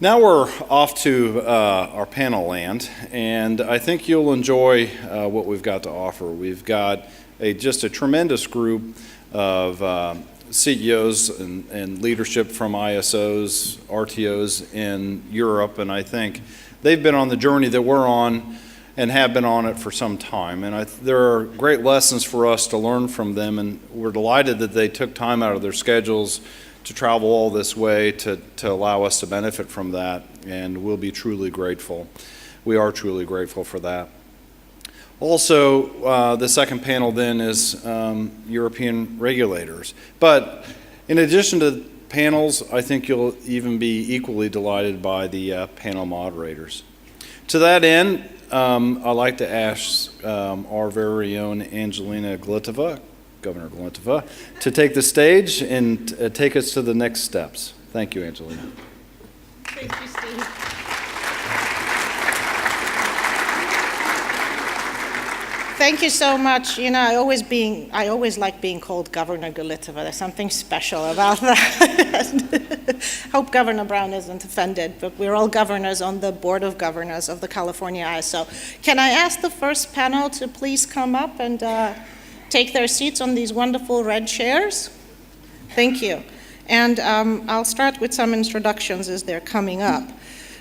Now we're off to our panel land, and I think you'll enjoy what we've got to offer. We've got just a tremendous group of CEOs and leadership from ISOs, RTOs in Europe, and I think they've been on the journey that we're on and have been on it for some time. And there are great lessons for us to learn from them, and we're delighted that they took time out of their schedules to travel all this way to allow us to benefit from that, and we'll be truly grateful. We are truly grateful for that. Also, the second panel then is European regulators. But in addition to panels, I think you'll even be equally delighted by the panel moderators. To that end, I'd like to ask our very own Angelina Galiteva, Governor Galiteva, to take the stage and take us to the next steps. Thank you, Angelina. Thank you, Steve. Thank you so much. You know, I always like being called Governor Galiteva. There's something special about that. Hope Governor Brown isn't offended, but we're all governors on the Board of Governors of the California ISO. Can I ask the first panel to please come up and take their seats on these wonderful red chairs? Thank you. And I'll start with some introductions as they're coming up.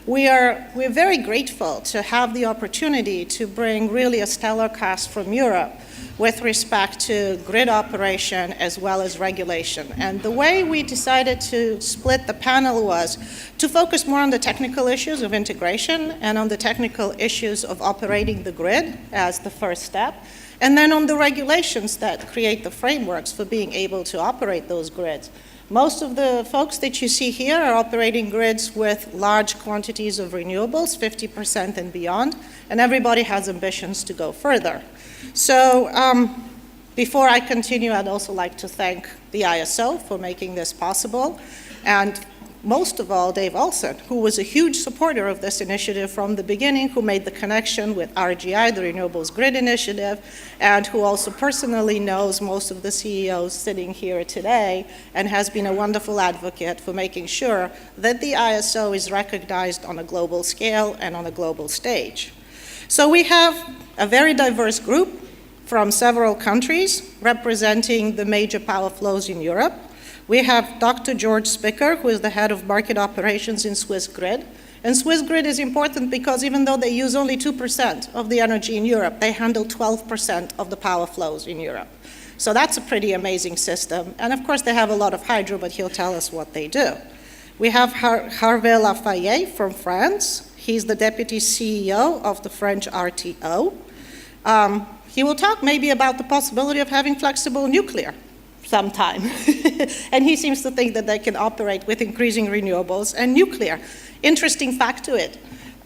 We're very grateful to have the opportunity to bring really a stellar cast from Europe with respect to grid operation as well as regulation. And the way we decided to split the panel was to focus more on the technical issues of integration and on the technical issues of operating the grid as the first step, and then on the regulations that create the frameworks for being able to operate those grids. Most of the folks that you see here are operating grids with large quantities of renewables, 50% and beyond, and everybody has ambitions to go further. So before I continue, I'd also like to thank the ISO for making this possible, and most of all, Dave Olson, who was a huge supporter of this initiative from the beginning, who made the connection with RGI, the Renewables Grid Initiative, and who also personally knows most of the CEOs sitting here today and has been a wonderful advocate for making sure that the ISO is recognized on a global scale and on a global stage. So we have a very diverse group from several countries representing the major power flows in Europe. We have Dr. Jörg Spicker, who is the head of market operations in Swissgrid. And Swissgrid is important because even though they use only 2% of the energy in Europe, they handle 12% of the power flows in Europe. So that's a pretty amazing system. And of course, they have a lot of hydro, but he'll tell us what they do. We have Hervé Lafayette from France. He's the deputy CEO of the French RTO. He will talk maybe about the possibility of having flexible nuclear sometime. And he seems to think that they can operate with increasing renewables and nuclear. Interesting fact to it,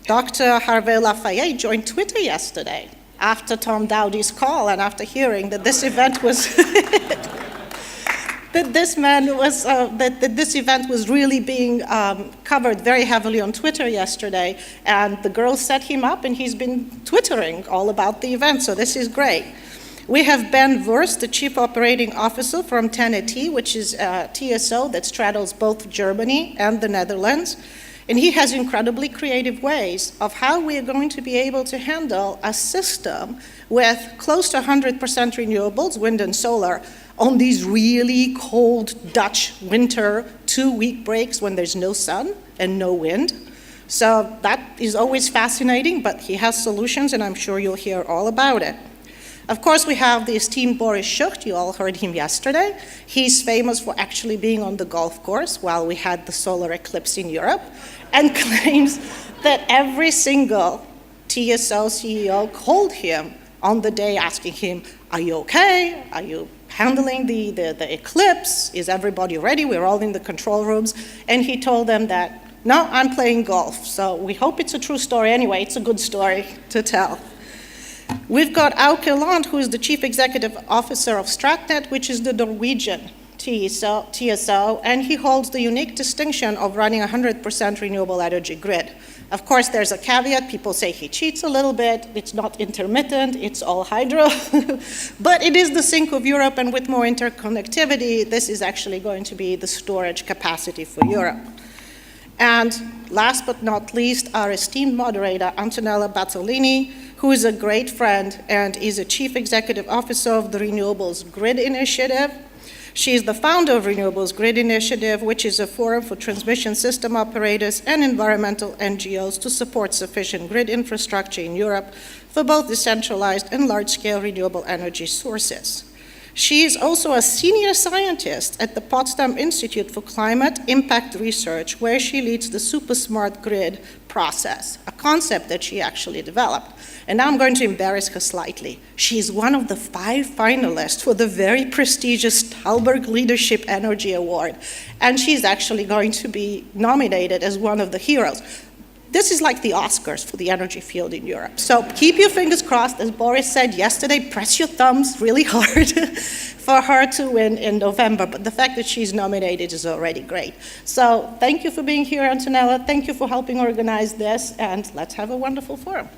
Dr. Hervé Lafayette joined Twitter yesterday after Tom Dowdy's call and after hearing that this event was that this event was really being covered very heavily on Twitter yesterday, and the girls set him up and he's been twittering all about the event, so this is great. We have Ben Voorhorst, the Chief Operating Officer from TenneT, which is a TSO that straddles both Germany and the Netherlands. And he has incredibly creative ways of how we are going to be able to handle a system with close to 100% renewables, wind and solar, on these really cold Dutch winter 2-week breaks when there's no sun and no wind. So that is always fascinating, but he has solutions, and I'm sure you'll hear all about it. Of course, we have the esteemed Boris Schucht. You all heard him yesterday. He's famous for actually being on the golf course while we had the solar eclipse in Europe, and claims that every single TSO CEO called him on the day asking him, are you okay? Are you handling the eclipse? Is everybody ready? We're all in the control rooms. And he told them that, no, I'm playing golf. So we hope it's a true story. Anyway, it's a good story to tell. We've got Auke Lont, who is the Chief Executive Officer of TenneT, which is the Norwegian TSO, and he holds the unique distinction of running a 100% renewable energy grid. Of course, there's a caveat. People say he cheats a little bit. It's not intermittent. It's all hydro. But it is the sink of Europe, and with more interconnectivity, this is actually going to be the storage capacity for Europe. And last but not least, our esteemed moderator, Antonella Battaglini, who is a great friend and is a Chief Executive Officer of the Renewables Grid Initiative. She is the founder of Renewables Grid Initiative, which is a forum for transmission system operators and environmental NGOs to support sufficient grid infrastructure in Europe for both decentralized and large-scale renewable energy sources. She is also a senior scientist at the Potsdam Institute for Climate Impact Research, where she leads the super smart grid process, a concept that she actually developed. And now I'm going to embarrass her slightly. She's one of the 5 finalists for the very prestigious Talberg Leadership Energy Award. And she's actually going to be nominated as one of the heroes. This is like the Oscars for the energy field in Europe. So keep your fingers crossed. As Boris said yesterday, press your thumbs really hard for her to win in November. But the fact that she's nominated is already great. So thank you for being here, Antonella. Thank you for helping organize this. And let's have a wonderful forum.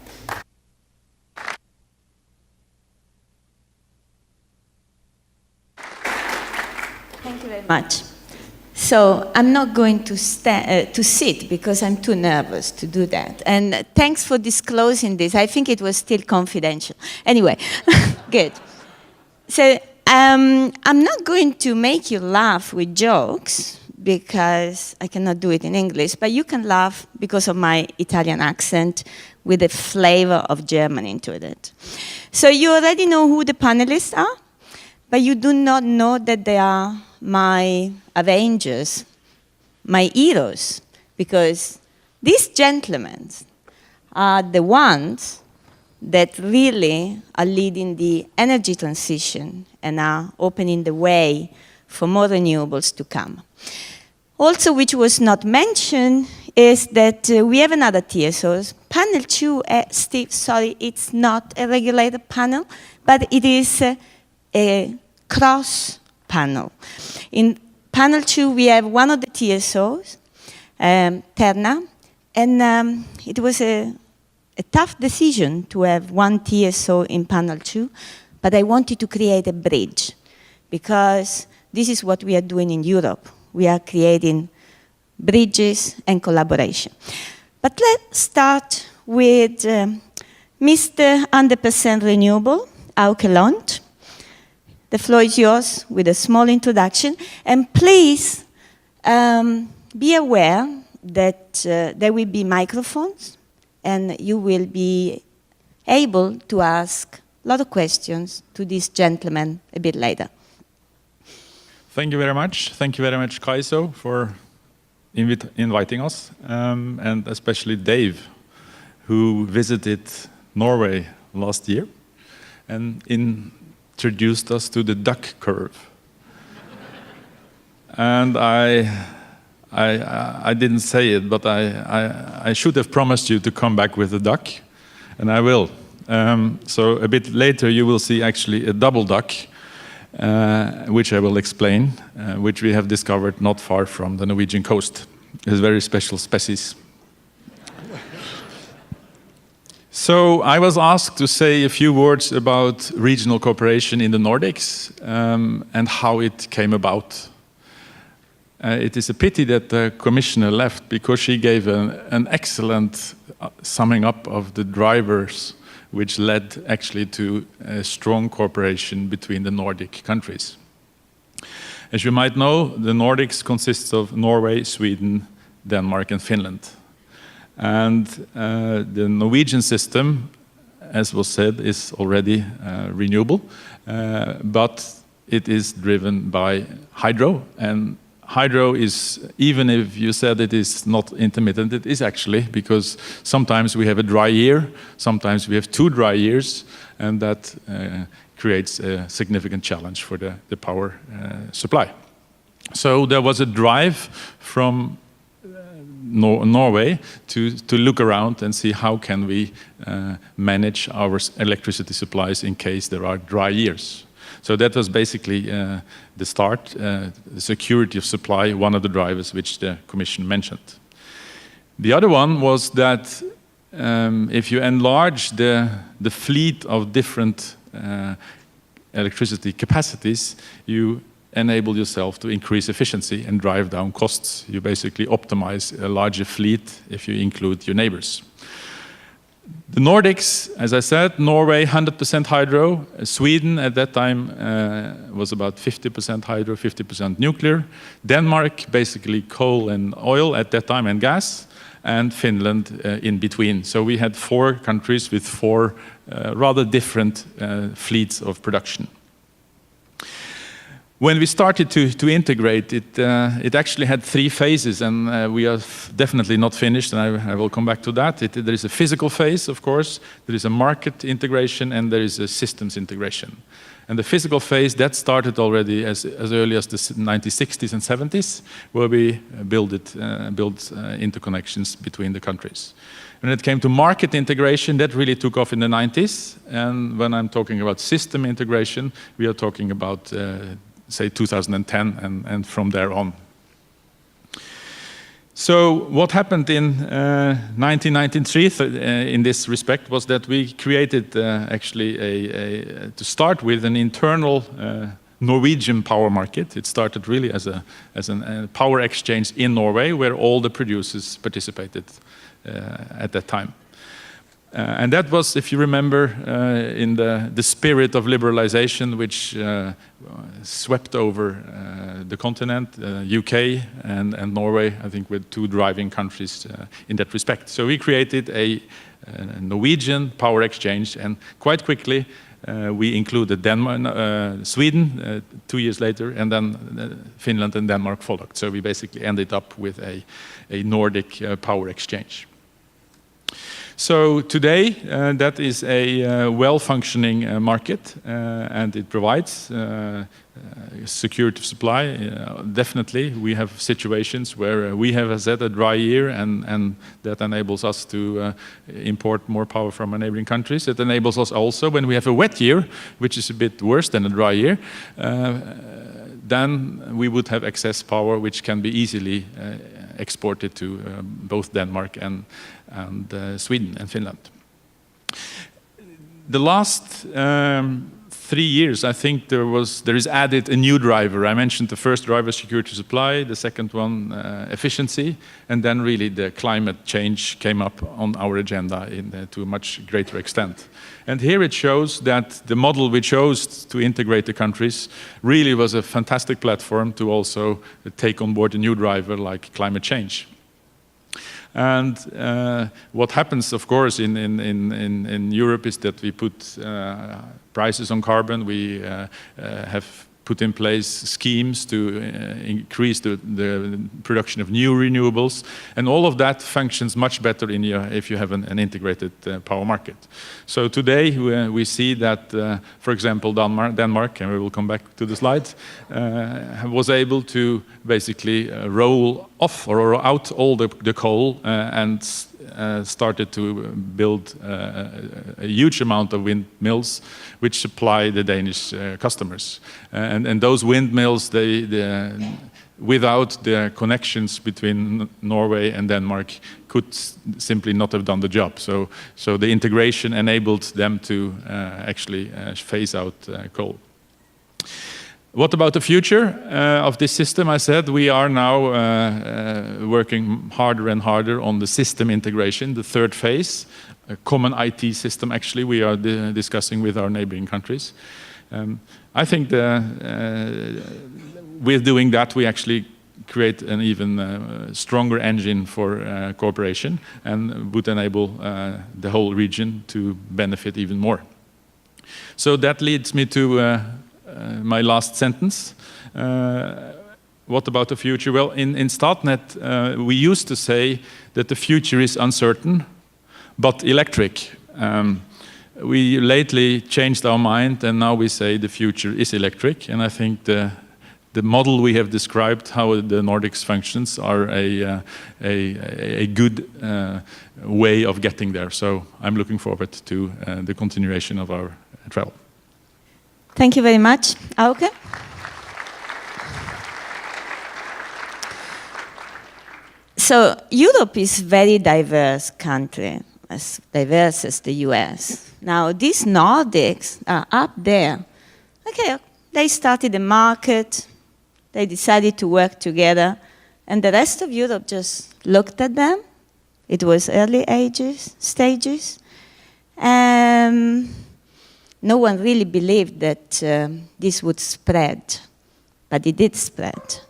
Thank you very much. So I'm not going to sit because I'm too nervous to do that. And thanks for disclosing this. I think it was still confidential. Anyway, good. So I'm not going to make you laugh with jokes because I cannot do it in English, but you can laugh because of my Italian accent with a flavor of German into it. So you already know who the panelists are, but you do not know that they are my Avengers, my heroes, because these gentlemen are the ones that really are leading the energy transition and are opening the way for more renewables to come. Also, which was not mentioned, is that we have another TSO. Panel 2, Steve, sorry, it's not a regulated panel, but it is a cross panel. In panel 2, we have one of the TSOs, Terna, and it was a tough decision to have one TSO in panel 2, but I wanted to create a bridge, because this is what we are doing in Europe. We are creating bridges and collaboration. But let's start with Mr. 100% Renewable, Auke Lont. The floor is yours with a small introduction. And please be aware that there will be microphones and you will be able to ask a lot of questions to this gentleman a bit later. Thank you very much. Thank you very much, Kaiso, for inviting us, and especially Dave, who visited Norway last year and introduced us to the duck curve. And I didn't say it, but I should have promised you to come back with a duck, and I will. So a bit later you will see actually a double duck, which I will explain, which we have discovered not far from the Norwegian coast. It's a very special species. So I was asked to say a few words about regional cooperation in the Nordics and how it came about. It is a pity that the commissioner left, because she gave an excellent summing up of the drivers which led actually to a strong cooperation between the Nordic countries. As you might know, the Nordics consists of Norway, Sweden, Denmark, and Finland. And the Norwegian system, as was said, is already renewable, but it is driven by hydro. And hydro is, even if you said it is not intermittent, it is actually, because sometimes we have a dry year, sometimes we have 2 dry years, and that creates a significant challenge for the power supply. So there was a drive from Norway to look around and see how can we manage our electricity supplies in case there are dry years. So that was basically the start, the security of supply, one of the drivers which the Commission mentioned. The other one was that if you enlarge the fleet of different electricity capacities, you enable yourself to increase efficiency and drive down costs. You basically optimize a larger fleet if you include your neighbors. The Nordics, as I said, Norway 100% hydro. Sweden at that time was about 50% hydro, 50% nuclear. Denmark, basically coal and oil at that time and gas. And Finland in between. So we had 4 countries with 4 rather different fleets of production. When we started to integrate it, it actually had 3 phases, and we are definitely not finished, and I will come back to that. There is a physical phase, of course, there is a market integration, and there is a systems integration. And the physical phase, that started already as early as the 1960s and 70s, where we built interconnections between the countries. When it came to market integration, that really took off in the 90s, and when I'm talking about system integration, we are talking about say 2010 and from there on. So what happened in 1993 in this respect was that we created actually to start with an internal Norwegian power market. It started really as a power exchange in Norway where all the producers participated at that time. And that was, if you remember, in the spirit of liberalization which swept over the continent, UK and Norway, I think were 2 driving countries in that respect. So we created a Norwegian power exchange, and quite quickly we included Sweden 2 years later, and then Finland and Denmark followed. So we basically ended up with a Nordic power exchange. So today, that is a well-functioning market, and it provides security of supply. Definitely, we have situations where we have a dry year, and that enables us to import more power from our neighboring countries. It enables us also, when we have a wet year, which is a bit worse than a dry year, then we would have excess power, which can be easily exported to both Denmark and Sweden and Finland. The last 3 years, I think there is added a new driver. I mentioned the first driver, security supply, the second one, efficiency, and then really the climate change came up on our agenda to a much greater extent. And here it shows that the model we chose to integrate the countries really was a fantastic platform to also take on board a new driver like climate change. And what happens, of course, in Europe is that we put prices on carbon. We have put in place schemes to increase the production of new renewables, and all of that functions much better if you have an integrated power market. So today we see that, for example, Denmark, and we will come back to the slide, was able to basically roll off or roll out all the coal and started to build a huge amount of windmills which supply the Danish customers. And those windmills, without the connections between Norway and Denmark, could simply not have done the job. So the integration enabled them to actually phase out coal. What about the future of this system? I said we are now working harder and harder on the system integration, the third phase, a common IT system actually we are discussing with our neighboring countries. I think with doing that we actually create an even stronger engine for cooperation and would enable the whole region to benefit even more. So that leads me to my last sentence. What about the future? Well, in Statnett, we used to say that the future is uncertain, but electric. We lately changed our mind, and now we say the future is electric. And I think the model we have described, how the Nordics functions, are a good way of getting there. So I'm looking forward to the continuation of our travel. Thank you very much. Auke? So Europe is a very diverse country, as diverse as the US. Now these Nordics are up there. Okay, they started a market, They decided to work together, and the rest of Europe just looked at them. It was early stages. No one really believed that this would spread, but it did spread.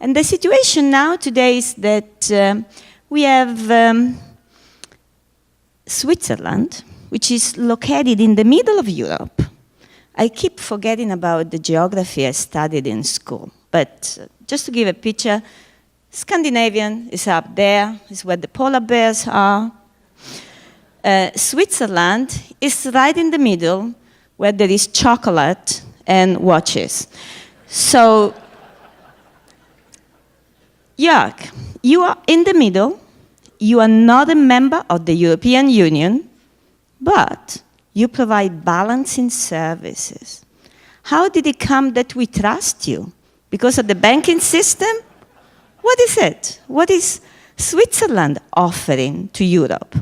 And the situation now today is that we have Switzerland, which is located in the middle of Europe. I keep forgetting about the geography I studied in school, but just to give a picture, Scandinavian is up there, is where the polar bears are. Switzerland is right in the middle, where there is chocolate and watches. So, Jörg, you are in the middle. You are not a member of the European Union, but you provide balancing services. How did it come that we trust you? Because of the banking system? What is it? What is Switzerland offering to Europe?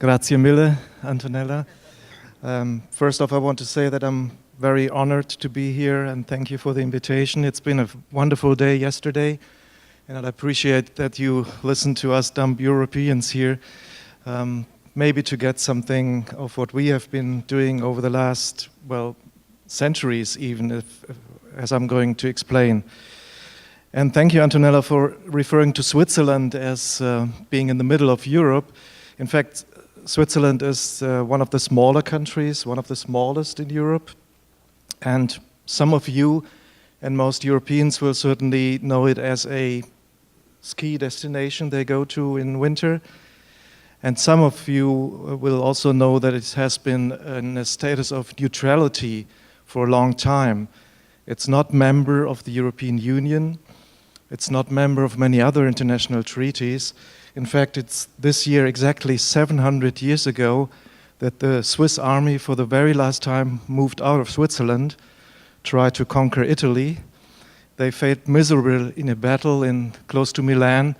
Grazie mille, Antonella. First off, I want to say that I'm very honored to be here and thank you for the invitation. It's been a wonderful day yesterday, and I appreciate that you listened to us dumb Europeans here, maybe to get something of what we have been doing over the last, well, centuries even, as I'm going to explain. And thank you, Antonella, for referring to Switzerland as being in the middle of Europe. In fact, Switzerland is one of the smaller countries, one of the smallest in Europe. And some of you and most Europeans will certainly know it as a ski destination they go to in winter. And some of you will also know that it has been in a status of neutrality for a long time. It's not member of the European Union. It's not member of many other international treaties. In fact, it's this year exactly 700 years ago that the Swiss army for the very last time moved out of Switzerland, tried to conquer Italy. They failed miserably in a battle close to Milan,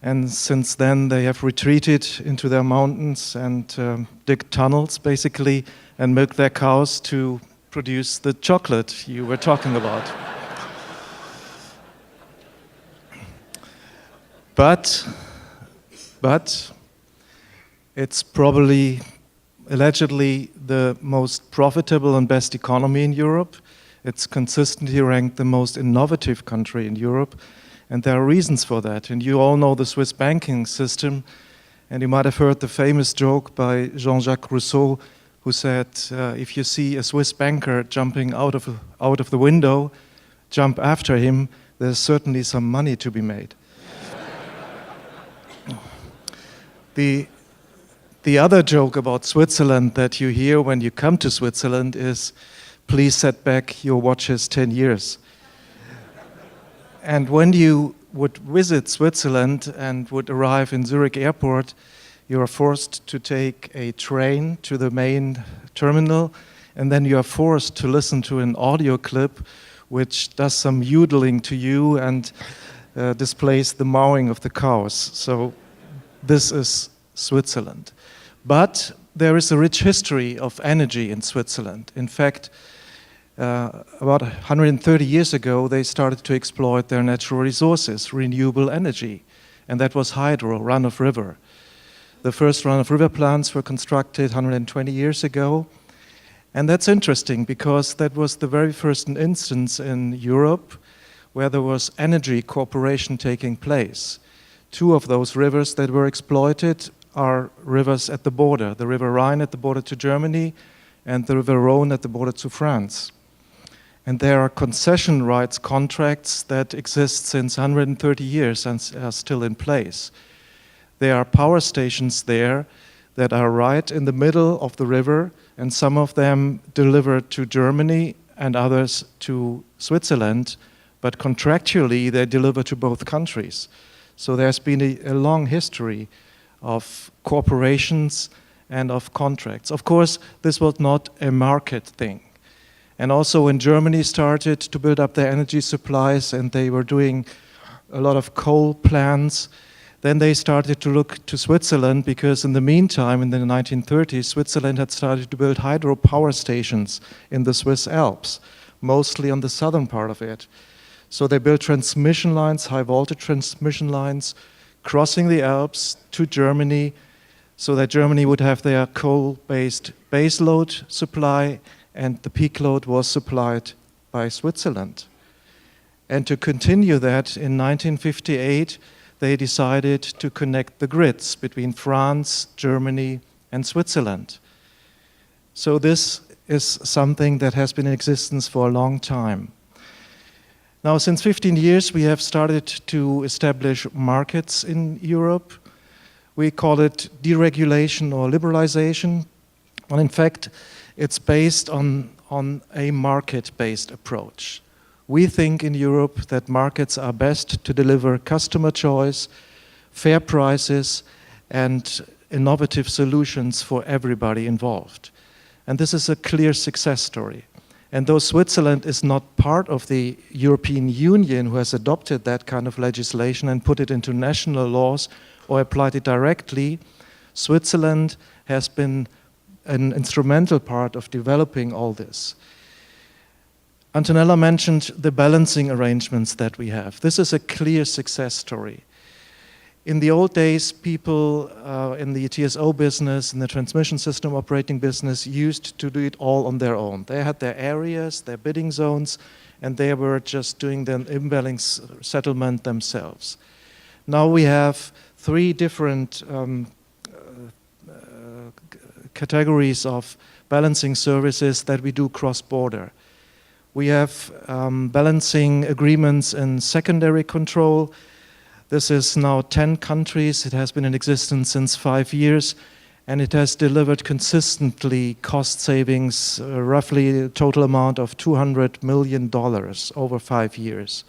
and since then they have retreated into their mountains and dig tunnels basically and milk their cows to produce the chocolate you were talking about. But it's probably, allegedly, the most profitable and best economy in Europe. It's consistently ranked the most innovative country in Europe, and there are reasons for that. And you all know the Swiss banking system, and you might have heard the famous joke by Jean-Jacques Rousseau, who said, if you see a Swiss banker jumping out of the window, jump after him, there's certainly some money to be made. The other joke about Switzerland that you hear when you come to Switzerland is, please set back your watches 10 years. And when you would visit Switzerland and would arrive in Zurich airport, you are forced to take a train to the main terminal, and then you are forced to listen to an audio clip which does some yodeling to you and displays the mowing of the cows. So this is Switzerland. But there is a rich history of energy in Switzerland. In fact, about 130 years ago, they started to exploit their natural resources, renewable energy, and that was hydro, run-of-river. The first run-of-river plants were constructed 120 years ago, and that's interesting because that was the very first instance in Europe where there was energy cooperation taking place. Two of those rivers that were exploited are rivers at the border, the River Rhine at the border to Germany and the River Rhone at the border to France. And there are concession rights contracts that exist since 130 years and are still in place. There are power stations there that are right in the middle of the river, and some of them deliver to Germany and others to Switzerland, but contractually they deliver to both countries. So there's been a long history of corporations and of contracts. Of course, this was not a market thing. And also when Germany started to build up their energy supplies and they were doing a lot of coal plants, Then they started to look to Switzerland because in the meantime, in the 1930s, Switzerland had started to build hydropower stations in the Swiss Alps, mostly on the southern part of it. So they built transmission lines, high voltage transmission lines, crossing the Alps to Germany, so that Germany would have their coal-based baseload supply, and the peak load was supplied by Switzerland. And to continue that, in 1958, they decided to connect the grids between France, Germany, and Switzerland. So this is something that has been in existence for a long time. Now, since 15 years, we have started to establish markets in Europe. We call it deregulation or liberalization. And in fact, it's based on a market-based approach. We think in Europe that markets are best to deliver customer choice, fair prices, and innovative solutions for everybody involved. And this is a clear success story. And though Switzerland is not part of the European Union who has adopted that kind of legislation and put it into national laws or applied it directly, Switzerland has been an instrumental part of developing all this. Antonella mentioned the balancing arrangements that we have. This is a clear success story. In the old days, people in the TSO business, in the transmission system operating business, used to do it all on their own. They had their areas, their bidding zones, and they were just doing the imbalance settlement themselves. Now we have 3 different categories of balancing services that we do cross-border. We have balancing agreements in secondary control. This is now 10 countries. It has been in existence since 5 years, and it has delivered consistently cost savings, roughly a total amount of $200 million over 5 years.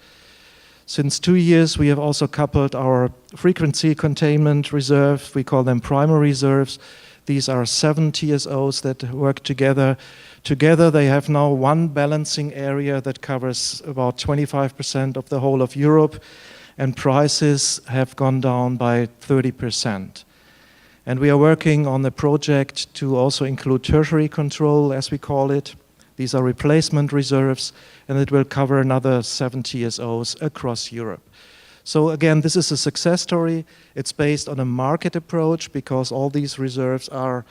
Since 2 years, we have also coupled our frequency containment reserve. We call them primary reserves. These are 7 TSOs that work together. Together, they have now one balancing area that covers about 25% of the whole of Europe, and prices have gone down by 30%. And we are working on a project to also include tertiary control, as we call it. These are replacement reserves, and it will cover another 7 TSOs across Europe. So again, this is a success story. It's based on a market approach because all these reserves are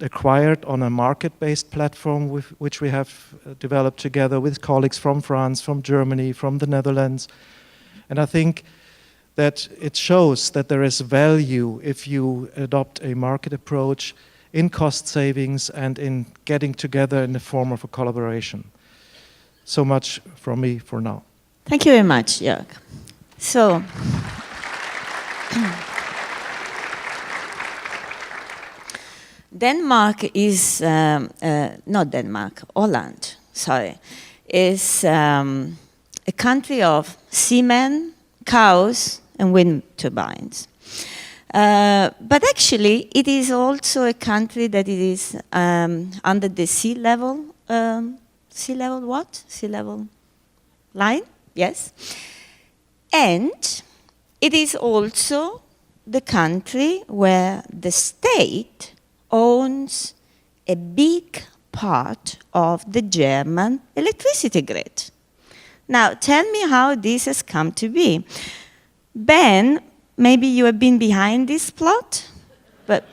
acquired on a market-based platform which we have developed together with colleagues from France, from Germany, from the Netherlands. And I think that it shows that there is value if you adopt a market approach in cost savings and in getting together in the form of a collaboration. So much from me for now. Thank you very much, Jörg. So, Denmark is, not Denmark, Holland, sorry, is a country of seamen, cows, and wind turbines. But actually, it is also a country that it is under the sea level what? Sea level line, yes. And it is also the country where the state owns a big part of the German electricity grid. Now, tell me how this has come to be. Ben, maybe you have been behind this plot, but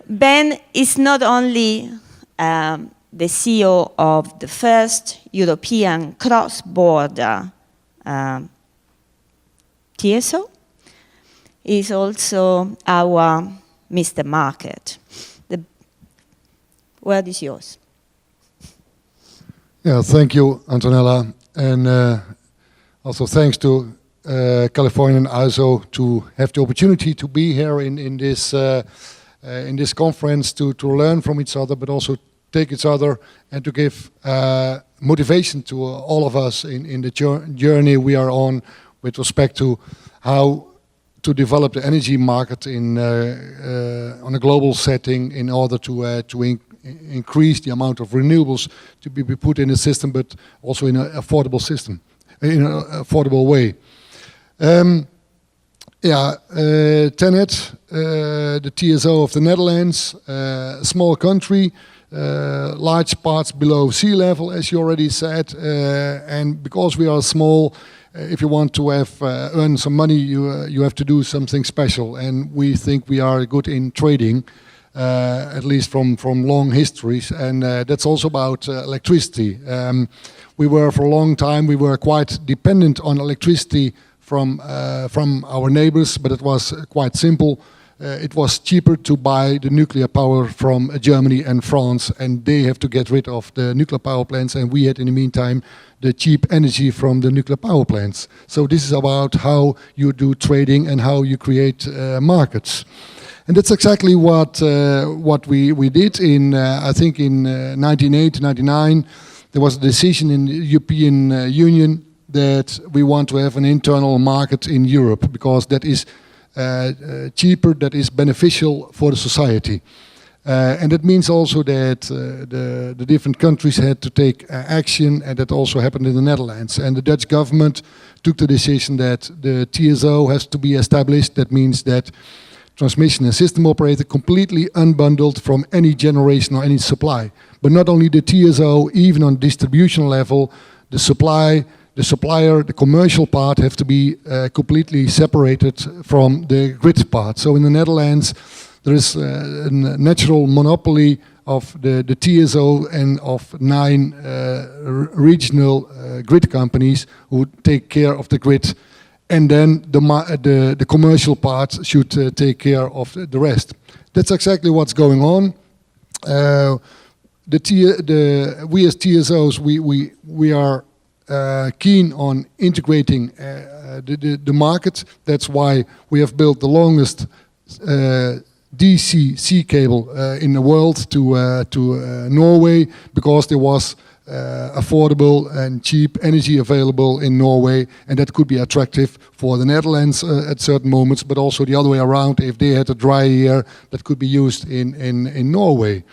Ben is not only the CEO of the first European cross-border TSO, he is also our Mr. Market. The word is yours. Yeah, thank you, Antonella, and also thanks to Califomia and ISO to have the opportunity to be here in this conference to learn from each other, but also take each other and to give motivation to all of us in the journey we are on with respect to how to develop the energy market on a global setting in order to increase the amount of renewables to be put in the system, but also in an affordable system, in an affordable way. Yeah, TenneT, the TSO of the Netherlands, a small country, large parts below sea level, as you already said, and because we are small, if you want to have earn some money, you have to do something special, and we think we are good in trading, at least from long histories, and that's also about electricity. We were for a long time quite dependent on electricity from our neighbors, but it was quite simple. It was cheaper to buy the nuclear power from Germany and France, and they have to get rid of the nuclear power plants, and we had in the meantime the cheap energy from the nuclear power plants. So this is about how you do trading and how you create markets. And that's exactly what we did in, I think in 1998, 99, there was a decision in the European Union that we want to have an internal market in Europe because that is cheaper, that is beneficial for the society. And that means also that the different countries had to take action, and that also happened in the Netherlands. And the Dutch government took the decision that the TSO has to be established. That means that transmission and system operator completely unbundled from any generation or any supply. But not only the TSO, even on distribution level, the supply, the supplier, the commercial part have to be completely separated from the grid part. So in the Netherlands, there is a natural monopoly of the TSO and of 9 regional grid companies who take care of the grid. And then the commercial part should take care of the rest. That's exactly what's going on. We as TSOs, we are keen on integrating the market. That's why we have built the longest DC sea cable in the world to Norway, because there was affordable and cheap energy available in Norway, and that could be attractive for the Netherlands at certain moments, but also the other way around. If they had a dry year, that could be used in Norway.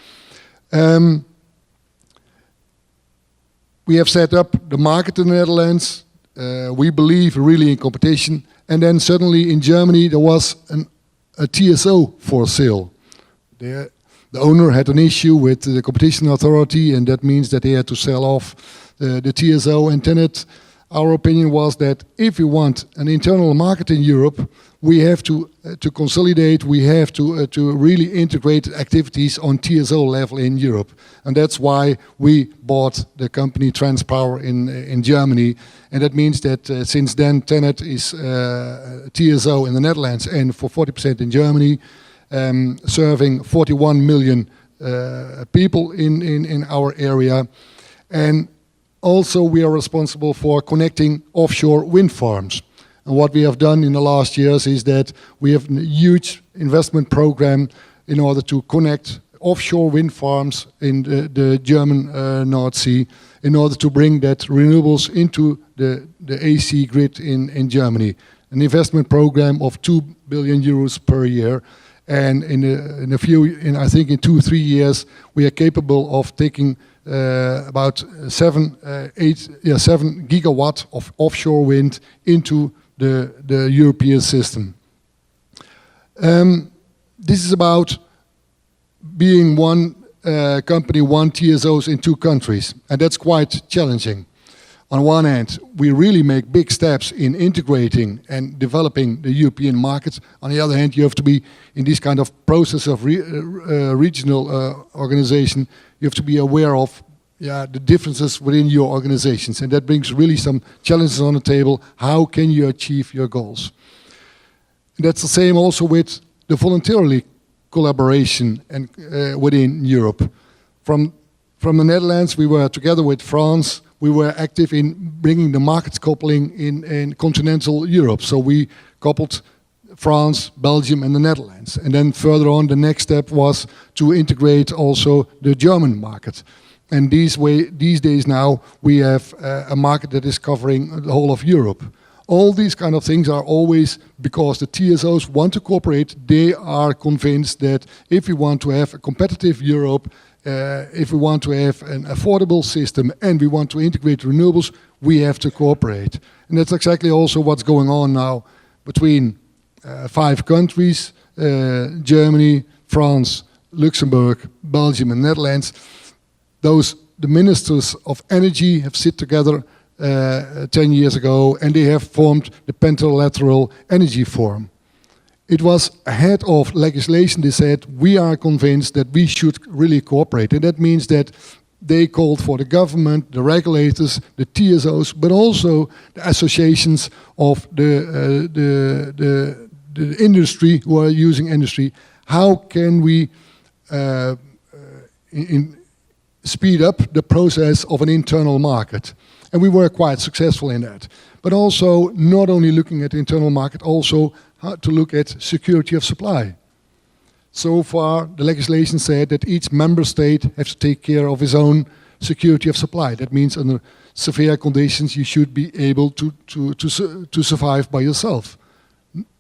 We have set up the market in the Netherlands. We believe really in competition. And then suddenly in Germany there was a TSO for sale. The owner had an issue with the competition authority, and that means that they had to sell off the TSO. And TenneT, our opinion was that if we want an internal market in Europe, we have to consolidate, we have to really integrate activities on TSO level in Europe. And that's why we bought the company Transpower in Germany. And that means that since then TenneT is TSO in the Netherlands and for 40% in Germany, serving 41 million people in our area. And also we are responsible for connecting offshore wind farms. And what we have done in the last years is that we have a huge investment program in order to connect offshore wind farms in the German North Sea, in order to bring that renewables into the AC grid in Germany. An investment program of 2 billion euros per year. And I think in 2-3 years, we are capable of taking about 7 gigawatt of offshore wind into the European system. This is about being one company, one TSOs in 2 countries, and that's quite challenging. On one hand, we really make big steps in integrating and developing the European market. On the other hand, you have to be in this kind of process of regional organization. You have to be aware of the differences within your organizations, and that brings really some challenges on the table. How can you achieve your goals? And that's the same also with the voluntary collaboration and within Europe. From the Netherlands, we were together with France. We were active in bringing the market coupling in continental Europe. So we coupled France, Belgium and the Netherlands. And then further on, the next step was to integrate also the German market. And these days now, we have a market that is covering the whole of Europe. All these kind of things are always because the TSOs want to cooperate. They are convinced that if we want to have a competitive Europe, if we want to have an affordable system and we want to integrate renewables, we have to cooperate. And that's exactly also what's going on now between 5 countries, Germany, France, Luxembourg, Belgium and Netherlands. The ministers of energy have sit together 10 years ago, and they have formed the Pentalateral Energy Forum. It was ahead of legislation. They said, we are convinced that we should really cooperate. And that means that they called for the government, the regulators, the TSOs, but also the associations of the industry who are using industry. How can we speed up the process of an internal market? And we were quite successful in that. But also, not only looking at the internal market, also how to look at security of supply. So far, the legislation said that each member state has to take care of his own security of supply. That means under severe conditions, you should be able to survive by yourself.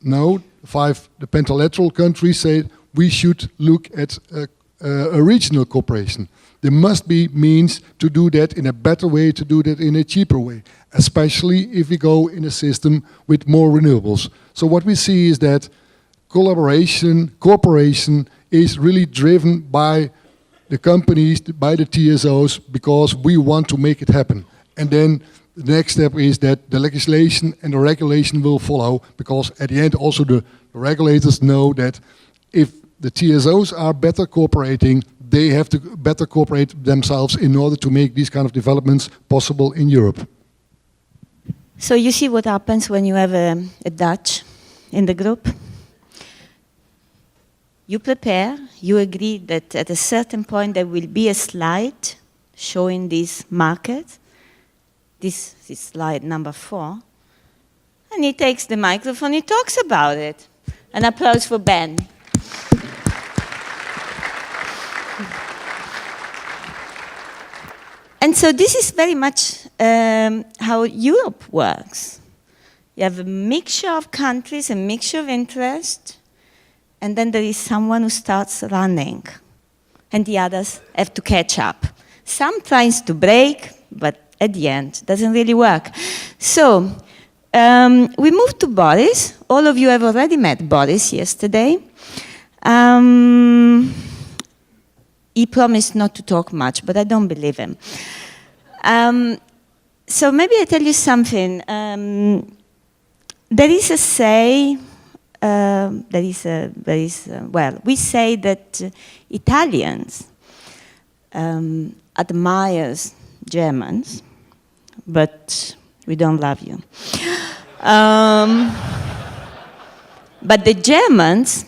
No, the pentalateral countries say we should look at a regional cooperation. There must be means to do that in a better way, to do that in a cheaper way, especially if we go in a system with more renewables. So what we see is that cooperation is really driven by the companies, by the TSOs, because we want to make it happen. And then the next step is that the legislation and the regulation will follow, because at the end also the regulators know that if the TSOs are better cooperating, they have to better cooperate themselves in order to make these kind of developments possible in Europe. So you see what happens when you have a Dutch in the group? You prepare, you agree that at a certain point there will be a slide showing this market. This is slide number 4. And he takes the microphone, he talks about it. An applause for Ben. And so this is very much how Europe works. You have a mixture of countries, a mixture of interest, and then there is someone who starts running, and the others have to catch up. Some tries to break, but at the end, doesn't really work. So we move to Boris. All of you have already met Boris yesterday. He promised not to talk much, but I don't believe him. So maybe I tell you something. There is a say, we say that Italians admires Germans, but we don't love you. But the Germans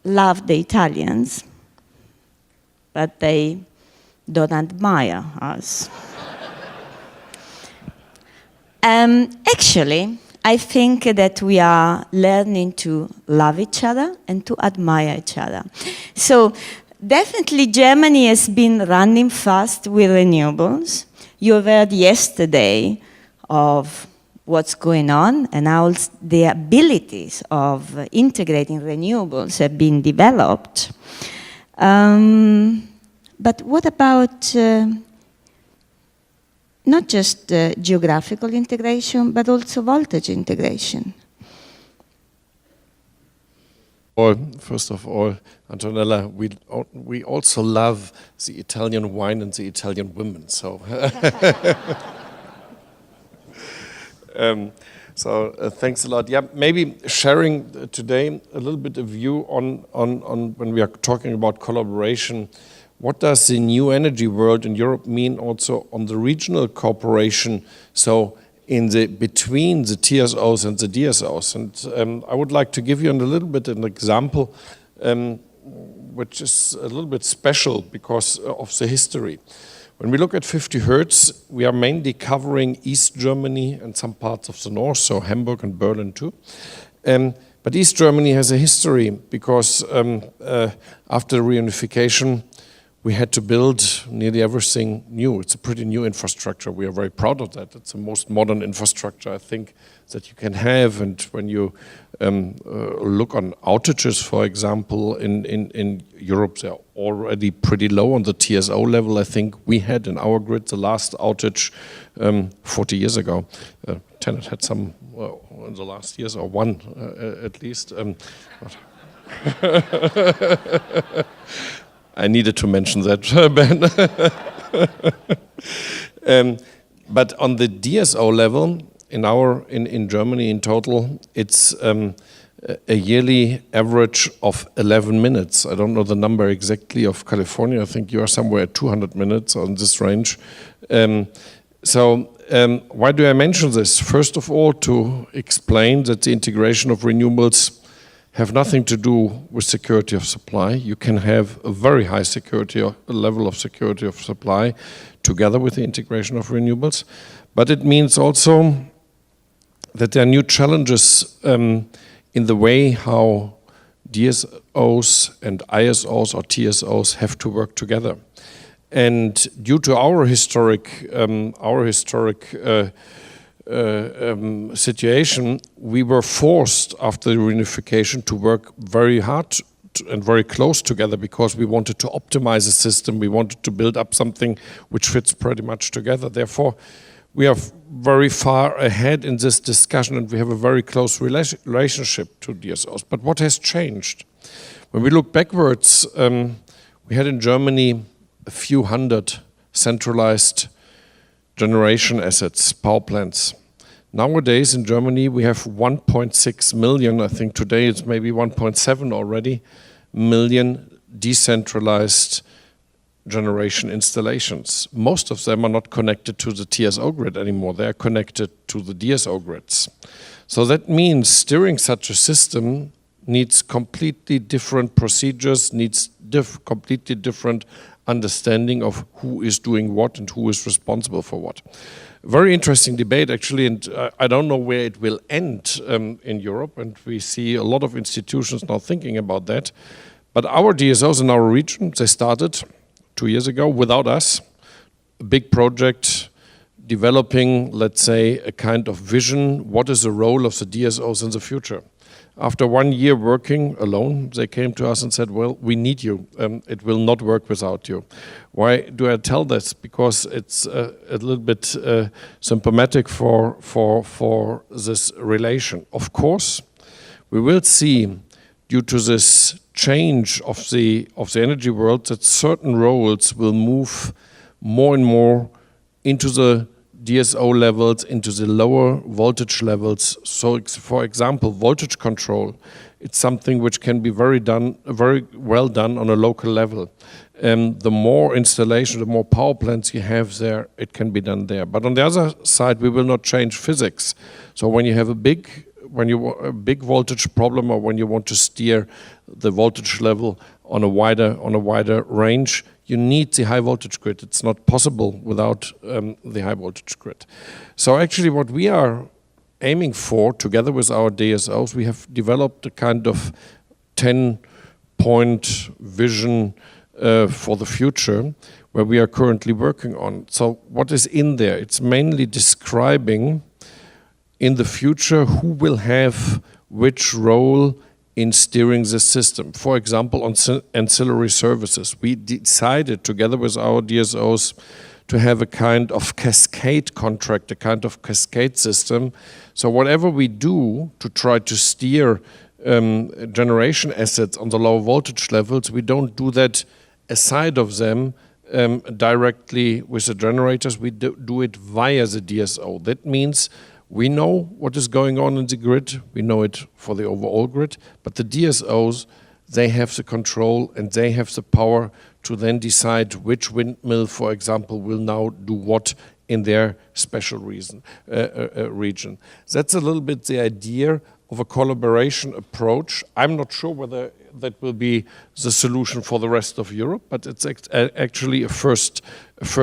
love the Italians, but they don't admire us. Actually, I think that we are learning to love each other and to admire each other. So definitely Germany has been running fast with renewables. You heard yesterday of what's going on and how the abilities of integrating renewables have been developed. But what about not just geographical integration, but also voltage integration? Well, first of all, Antonella, we also love the Italian wine and the Italian women. So, thanks a lot. Yeah, maybe sharing today a little bit of view on when we are talking about collaboration. What does the new energy world in Europe mean also on the regional cooperation? So between the TSOs and the DSOs. And I would like to give you a little bit an example, which is a little bit special because of the history. When we look at 50 Hertz, we are mainly covering East Germany and some parts of the north, so Hamburg and Berlin too. But East Germany has a history because after the reunification, we had to build nearly everything new. It's a pretty new infrastructure. We are very proud of that. It's the most modern infrastructure, I think, that you can have. And when you look on outages, for example, in Europe, they're already pretty low on the TSO level. I think we had in our grid the last outage 40 years ago, TenneT had some in the last years, or one at least. I needed to mention that, Ben. But on the DSO level, in Germany in total, it's a yearly average of 11 minutes. I don't know the number exactly of California. I think you are somewhere at 200 minutes on this range. Why do I mention this? First of all, to explain that the integration of renewables have nothing to do with security of supply. You can have a very high level of security of supply together with the integration of renewables. But it means also that there are new challenges in the way how DSOs and ISOs or TSOs have to work together. And due to our historic situation, we were forced after the reunification to work very hard and very close together because we wanted to optimize the system. We wanted to build up something which fits pretty much together. Therefore, we are very far ahead in this discussion and we have a very close relationship to DSOs. But what has changed? When we look backwards, we had in Germany a few hundred centralized generation assets, power plants. Nowadays in Germany we have 1.6 million, I think today it's maybe 1.7 already, million decentralized generation installations. Most of them are not connected to the TSO grid anymore, they are connected to the DSO grids. So that means steering such a system needs completely different procedures, needs completely different understanding of who is doing what and who is responsible for what. Very interesting debate actually, and I don't know where it will end in Europe, and we see a lot of institutions now thinking about that. But our DSOs in our region, they started 2 years ago without us, a big project developing, let's say, a kind of vision, what is the role of the DSOs in the future. After 1 year working alone, they came to us and said, well, we need you. It will not work without you. Why do I tell this? Because it's a little bit symptomatic for this relation. Of course, we will see, due to this change of the energy world, that certain roles will move more and more into the DSO levels, into the lower voltage levels. So, for example, voltage control, it's something which can be very well done on a local level. The more installation, the more power plants you have there, it can be done there. But on the other side, we will not change physics. So when you have a big voltage problem, or when you want to steer the voltage level on a wider range, you need the high voltage grid. It's not possible without the high voltage grid. So actually what we are aiming for, together with our DSOs, we have developed a kind of 10-point vision for the future, where we are currently working on. So what is in there? It's mainly describing in the future who will have which role in steering the system. For example, on ancillary services, we decided together with our DSOs to have a kind of cascade contract, a kind of cascade system. So whatever we do to try to steer generation assets on the low voltage levels, we don't do that aside of them directly with the generators, we do it via the DSO. That means we know what is going on in the grid, we know it for the overall grid, but the DSOs, they have the control and they have the power to then decide which windmill, for example, will now do what in their special region. That's a little bit the idea of a collaboration approach. I'm not sure whether that will be the solution for the rest of Europe, but it's actually a first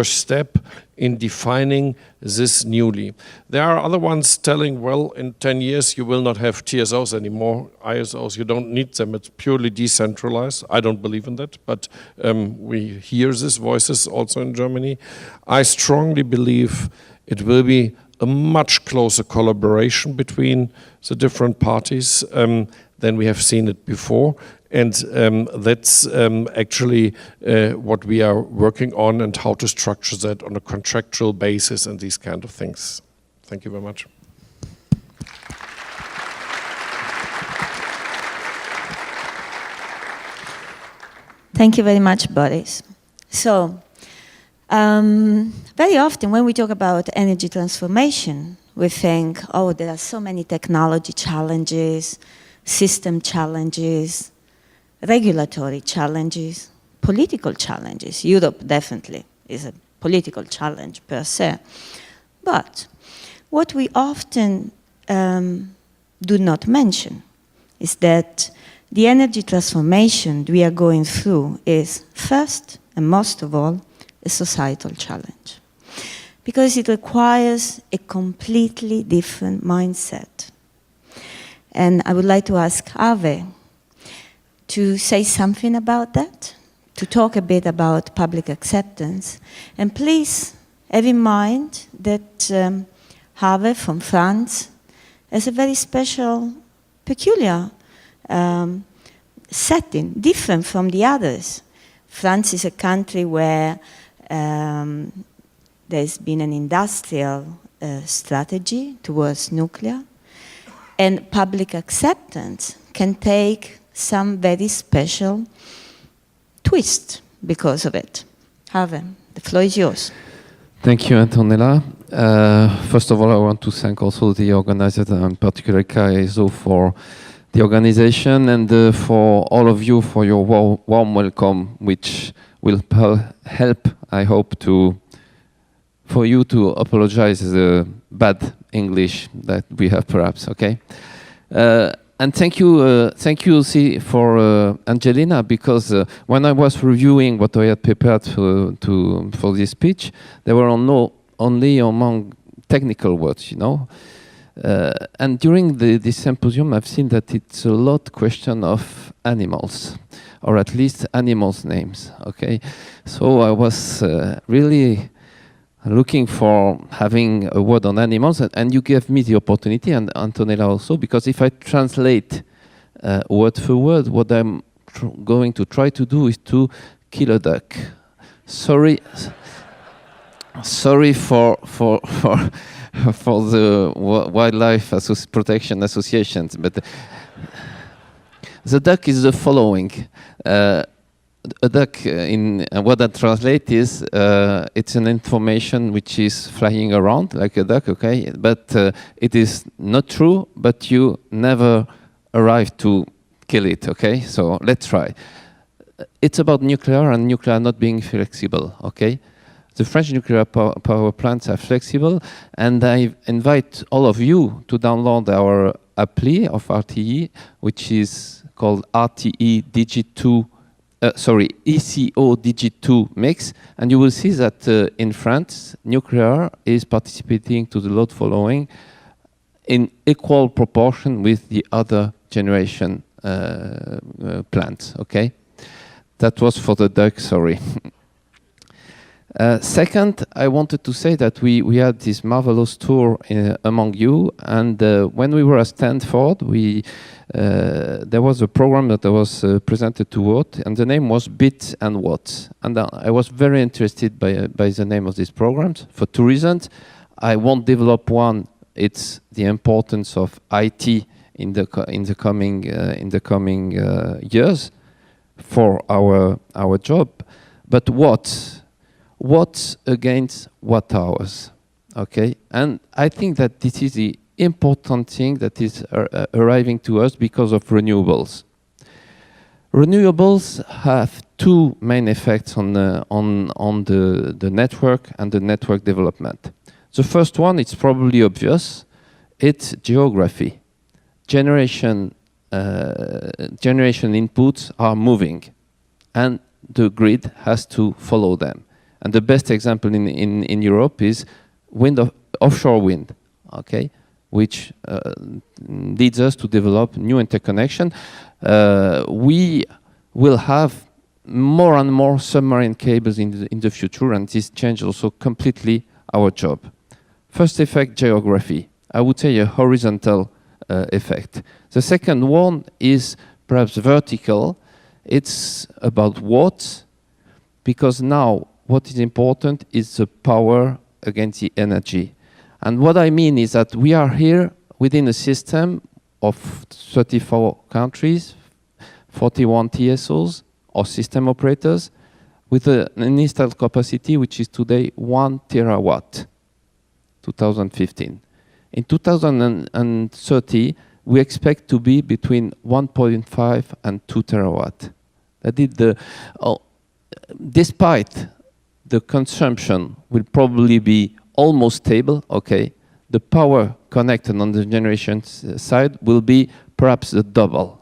step in defining this newly. There are other ones telling, well, in 10 years you will not have TSOs anymore, ISOs, you don't need them, it's purely decentralized. I don't believe in that, but we hear these voices also in Germany. I strongly believe it will be a much closer collaboration between the different parties than we have seen it before. And that's actually what we are working on, and how to structure that on a contractual basis and these kind of things. Thank you very much. Thank you very much, Boris. So, very often when we talk about energy transformation, we think, oh, there are so many technology challenges, system challenges, regulatory challenges, political challenges. Europe definitely is a political challenge per se. But what we often do not mention is that the energy transformation we are going through is first and most of all a societal challenge, because it requires a completely different mindset. And I would like to ask Auke to say something about that, to talk a bit about public acceptance. And please have in mind that Auke from France has a very special, peculiar setting, different from the others. France is a country where there's been an industrial strategy towards nuclear, and public acceptance can take some very special twist because of it. Auke, the floor is yours. Thank you, Antonella. First of all, I want to thank also the organizer, and particularly KSO, for the organization, and for all of you for your warm welcome, which will help, I hope, for you to apologize the bad English that we have, perhaps. Okay. And thank you, for Angelina, because when I was reviewing what I had prepared for this speech, there were only among technical words, you know. And during this symposium, I've seen that it's a lot question of animals, or at least animals' names. Okay, so I was really looking for having a word on animals, and you gave me the opportunity, and Antonella also, because if I translate word for word, what I'm going to try to do is to kill a duck. Sorry for the wildlife protection associations, but the duck is the following. A duck, in what I translate is, it's an information which is flying around like a duck, okay? But it is not true, but you never arrive to kill it, okay? So let's try. It's about nuclear, and nuclear not being flexible, okay? The French nuclear power plants are flexible, and I invite all of you to download our appli of RTE, which is called RTE Digit 2, ECO Digit 2 Mix, and you will see that in France, nuclear is participating to the load following in equal proportion with the other generation plants, okay? That was for the duck, sorry. Second, I wanted to say that we had this marvelous tour among you, and when we were at Stanford, there was a program that was presented to Word, and the name was Bits and Watts. And I was very interested by the name of these programs for two reasons. I won't develop one. It's the importance of IT in the coming years for our job. But Watts against watt hours, okay? And I think that this is the important thing that is arriving to us because of renewables. Renewables have two main effects on the network and the network development. The first one, it's probably obvious, it's geography. Generation inputs are moving, and the grid has to follow them. And the best example in Europe is offshore wind, okay, which leads us to develop new interconnection. We will have more and more submarine cables in the future, and this changes also completely our job. First effect, geography. I would say a horizontal effect. The second one is perhaps vertical. It's about watts, because now what is important is the power against the energy. And what I mean is that we are here within a system of 34 countries, 41 TSOs, or system operators with an installed capacity which is today 1 terawatt, 2015. In 2030, we expect to be between 1.5 and 2 terawatt. That is despite the consumption will probably be almost stable, okay, the power connected on the generation side will be perhaps the double.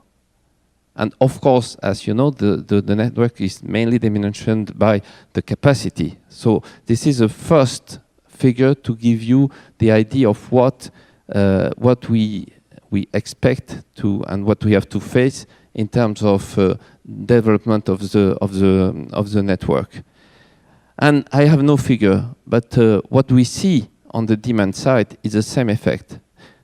And of course, as you know, the network is mainly dimensioned by the capacity. So this is a first figure to give you the idea of what we expect to and what we have to face in terms of development of the network. And I have no figure, but what we see on the demand side is the same effect.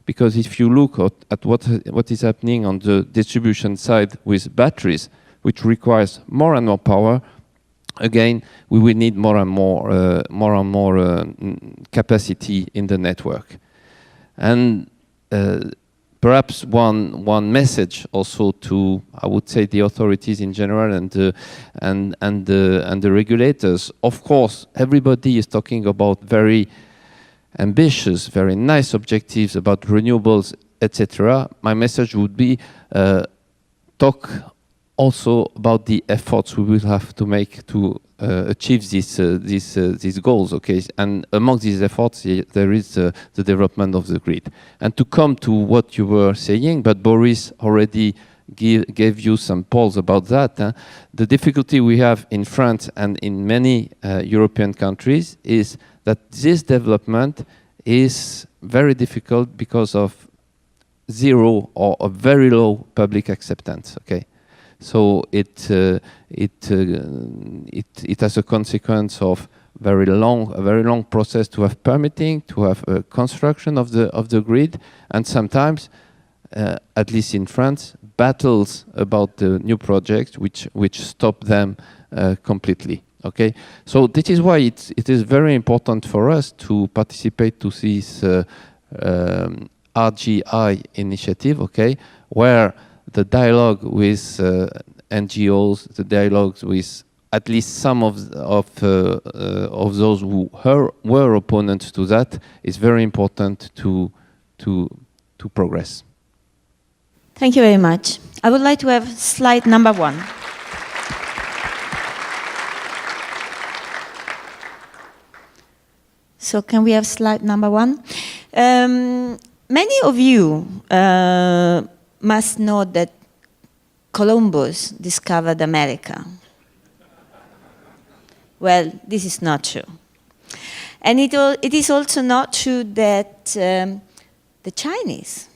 Because if you look at what is happening on the distribution side with batteries, which requires more and more power, again, we will need more and more capacity in the network. And perhaps one message also to, I would say, the authorities in general and the regulators. Of course, everybody is talking about very ambitious, very nice objectives about renewables, etc. My message would be talk also about the efforts we will have to make to achieve these goals, okay? And among these efforts, there is the development of the grid. And to come to what you were saying, but Boris already gave you some polls about that. The difficulty we have in France and in many European countries is that this development is very difficult because of zero or a very low public acceptance, okay? So it has a consequence of a very long process to have permitting, to have construction of the grid, and sometimes, at least in France, battles about the new projects which stop them completely. Okay, so this is why it is very important for us to participate to this RGI initiative. Okay, where the dialogue with NGOs, the dialogues with at least some of those who were opponents to that is very important to progress. Thank you very much. I would like to have slide number 1. So can we have slide number 1? Many of you must know that Columbus discovered America. Well, this is not true. And it is also not true that the Chinese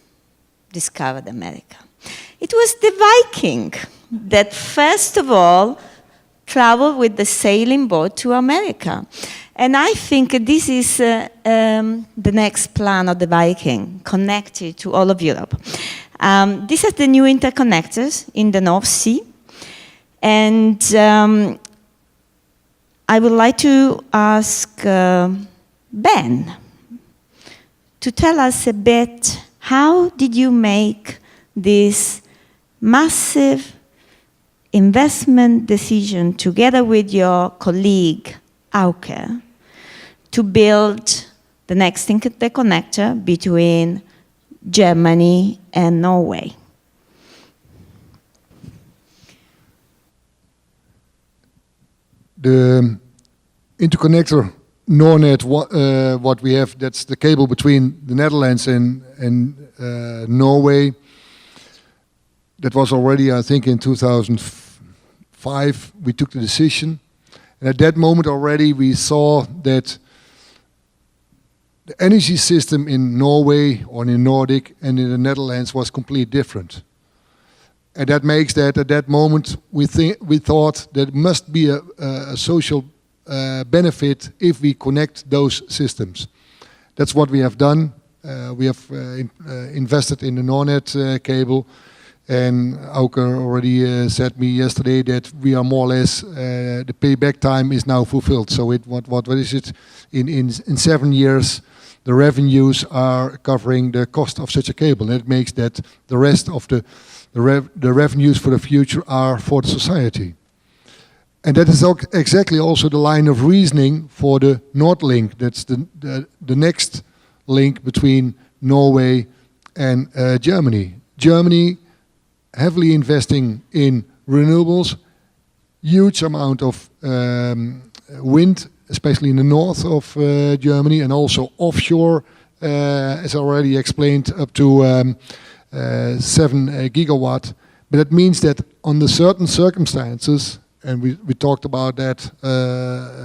discovered America. It was the Viking that first of all traveled with the sailing boat to America. And I think this is the next plan of the Viking, connected to all of Europe. These are the new interconnectors in the North Sea. And I would like to ask Ben to tell us a bit, how did you make this massive investment decision together with your colleague, Auke, to build the next interconnector between Germany and Norway? The interconnector NorNet, what we have, that's the cable between the Netherlands and Norway. That was already, I think, in 2005, we took the decision. And at that moment already, we saw that the energy system in Norway or in Nordic and in the Netherlands was completely different. And that makes that at that moment we thought that must be a social benefit if we connect those systems. That's what we have done. We have invested in the NorNet cable, and Auke already said me yesterday that we are more or less the payback time is now fulfilled. So what is it? In 7 years, the revenues are covering the cost of such a cable. And it makes that the rest of the revenues for the future are for the society. And that is exactly also the line of reasoning for the NordLink. That's the next link between Norway and Germany. Germany heavily investing in renewables, huge amount of wind, especially in the north of Germany, and also offshore, as already explained, up to 7 gigawatt. But that means that under certain circumstances, and we talked about that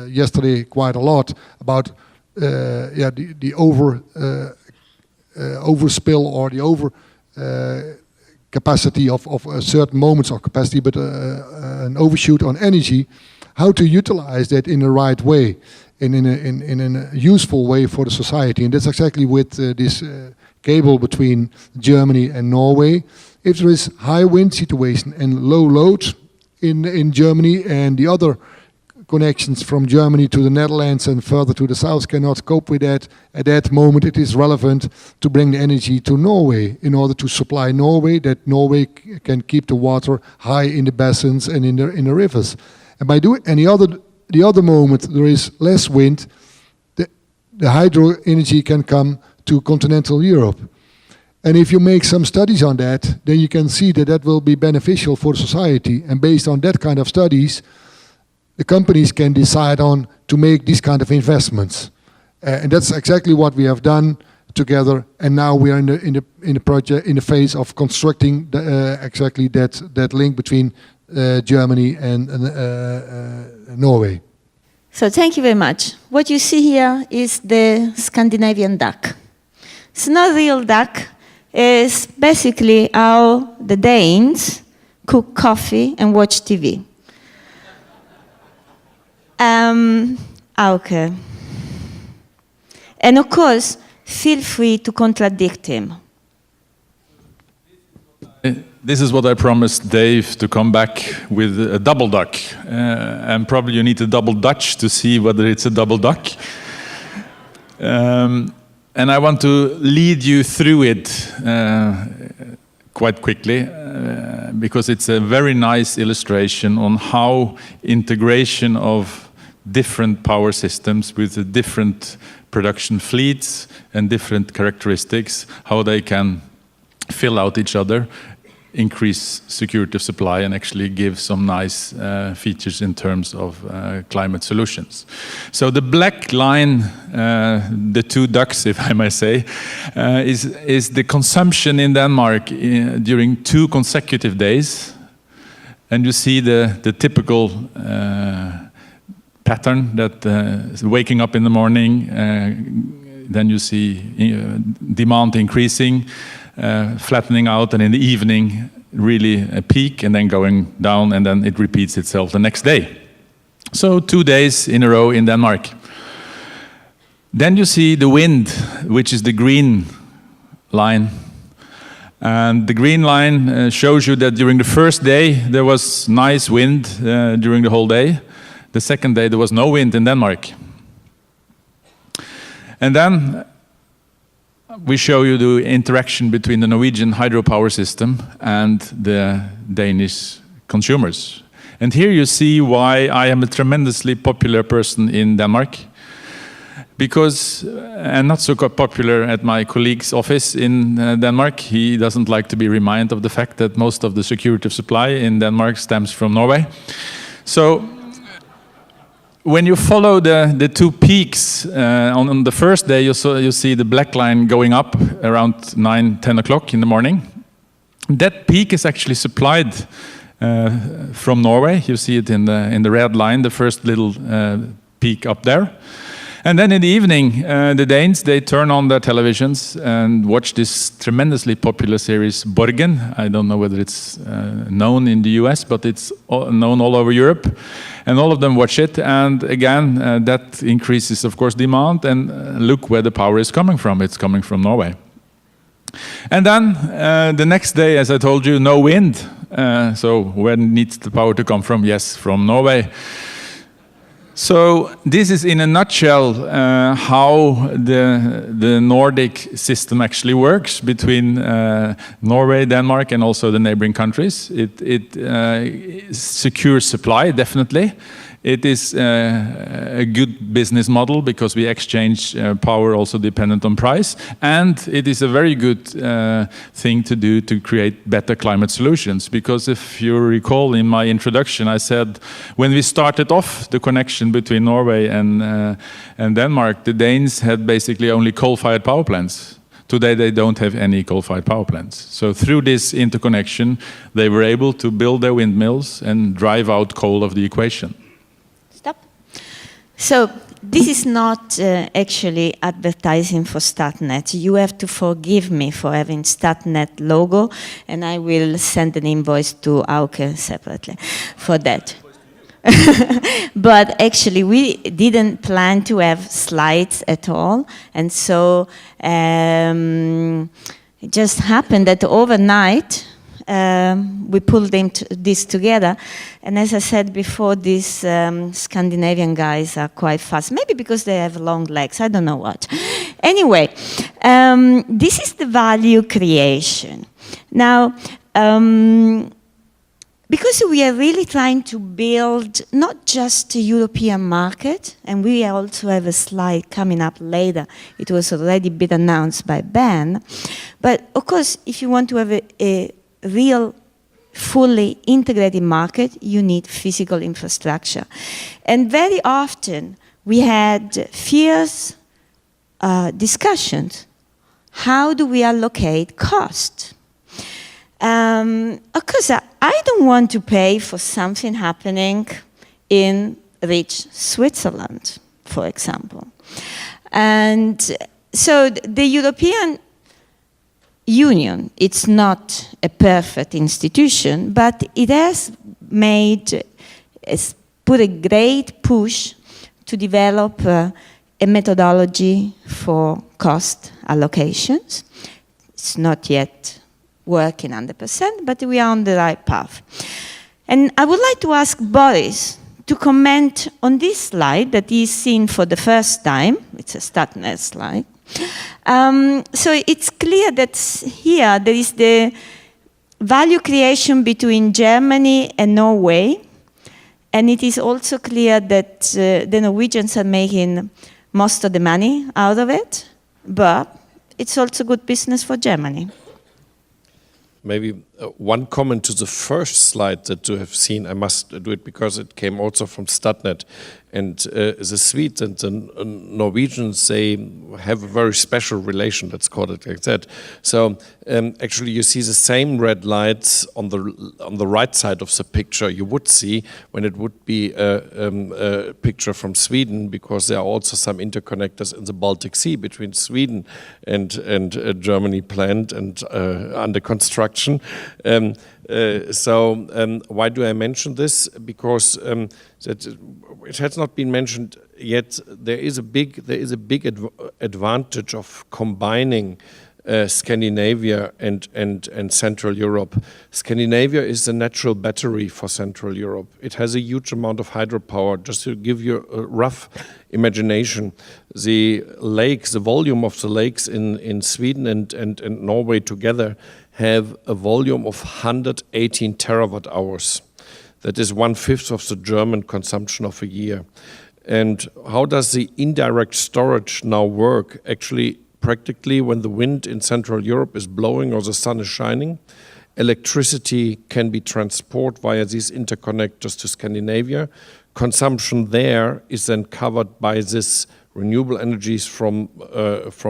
yesterday quite a lot, about the overspill or the over capacity of certain moments of capacity, but an overshoot on energy, how to utilize that in the right way, in a useful way for the society. And that's exactly with this cable between Germany and Norway. If there is high wind situation and low load in Germany, and the other connections from Germany to the Netherlands and further to the south cannot cope with that, at that moment it is relevant to bring the energy to Norway in order to supply Norway, that Norway can keep the water high in the basins and in the rivers. And by doing the other moment there is less wind, the hydro energy can come to continental Europe. And if you make some studies on that, then you can see that that will be beneficial for society. And based on that kind of studies, the companies can decide on to make these kind of investments. And that's exactly what we have done together. And now we are in the project, in the phase of constructing exactly that link between Germany and Norway. So thank you very much. What you see here is the Scandinavian duck. It's not a real duck. It's basically how the Danes cook coffee and watch TV. Auke. And of course, feel free to contradict him. This is what I promised Dave, to come back with a double duck. And probably you need a double Dutch to see whether it's a double duck. And I want to lead you through it quite quickly, because it's a very nice illustration on how integration of different power systems with different production fleets and different characteristics, how they can fill out each other, increase security of supply, and actually give some nice features in terms of climate solutions. So the black line, the two ducks, if I may say, is the consumption in Denmark during 2 consecutive days. And you see the typical pattern that waking up in the morning, then you see demand increasing, flattening out, and in the evening really a peak and then going down, and then it repeats itself the next day. So 2 days in a row in Denmark. Then you see the wind, which is the green line. And the green line shows you that during the first day there was nice wind during the whole day. The second day there was no wind in Denmark. And then we show you the interaction between the Norwegian hydropower system and the Danish consumers. And here you see why I am a tremendously popular person in Denmark. Because, and not so popular at my colleague's office in Denmark, he doesn't like to be reminded of the fact that most of the security of supply in Denmark stems from Norway. So, when you follow the 2 peaks, on the first day you see the black line going up around 9-10 o'clock in the morning. That peak is actually supplied from Norway. You see it in the red line, the first little peak up there. And then in the evening, the Danes, they turn on their televisions and watch this tremendously popular series, Borgen. I don't know whether it's known in the US, but it's known all over Europe. And all of them watch it, and again, that increases, of course, demand, and look where the power is coming from. It's coming from Norway. And then, the next day, as I told you, no wind. So where needs the power to come from? Yes, from Norway. So this is in a nutshell how the Nordic system actually works between Norway, Denmark, and also the neighboring countries. It secures supply, definitely. It is a good business model because we exchange power also dependent on price, and it is a very good thing to do to create better climate solutions. Because if you recall in my introduction, I said when we started off the connection between Norway and Denmark, the Danes had basically only coal-fired power plants. Today they don't have any coal-fired power plants. So through this interconnection, they were able to build their windmills and drive out coal of the equation. So this is not actually advertising for TenneT. You have to forgive me for having TenneT logo, and I will send an invoice to Auke separately for that. But actually, we didn't plan to have slides at all, and so it just happened that overnight we pulled this together. And as I said before, these Scandinavian guys are quite fast. Maybe because they have long legs, I don't know what. Anyway, this is the value creation. Now, because we are really trying to build not just a European market, and we also have a slide coming up later. It was already been announced by Ben. But of course, if you want to have a real fully integrated market, you need physical infrastructure. And very often we had fierce discussions. How do we allocate cost? Of course, I don't want to pay for something happening in rich Switzerland, for example. And so the European Union, it's not a perfect institution, but it has put a great push to develop a methodology for cost allocations. It's not yet working 100%, but we are on the right path. And I would like to ask Boris to comment on this slide that he's seen for the first time. It's a TenneT slide. So it's clear that here there is the value creation between Germany and Norway, and it is also clear that the Norwegians are making most of the money out of it, but it's also good business for Germany. Maybe one comment to the first slide that you have seen. I must do it because it came also from TenneT. And the Swedes and the Norwegians, they have a very special relation, let's call it like that. So actually you see the same red lights on the right side of the picture you would see when it would be a picture from Sweden, because there are also some interconnectors in the Baltic Sea between Sweden and Germany planned and under construction. Why do I mention this? Because it has not been mentioned yet. There is a big advantage of combining Scandinavia and Central Europe. Scandinavia is the natural battery for Central Europe. It has a huge amount of hydropower. Just to give you a rough imagination, the lakes, the volume of the lakes in Sweden and Norway together have a volume of 118 terawatt hours. That is 1/5 of the German consumption of a year. And how does the indirect storage now work? Actually, practically, when the wind in Central Europe is blowing or the sun is shining, electricity can be transported via these interconnectors to Scandinavia. Consumption there is then covered by this renewable energies from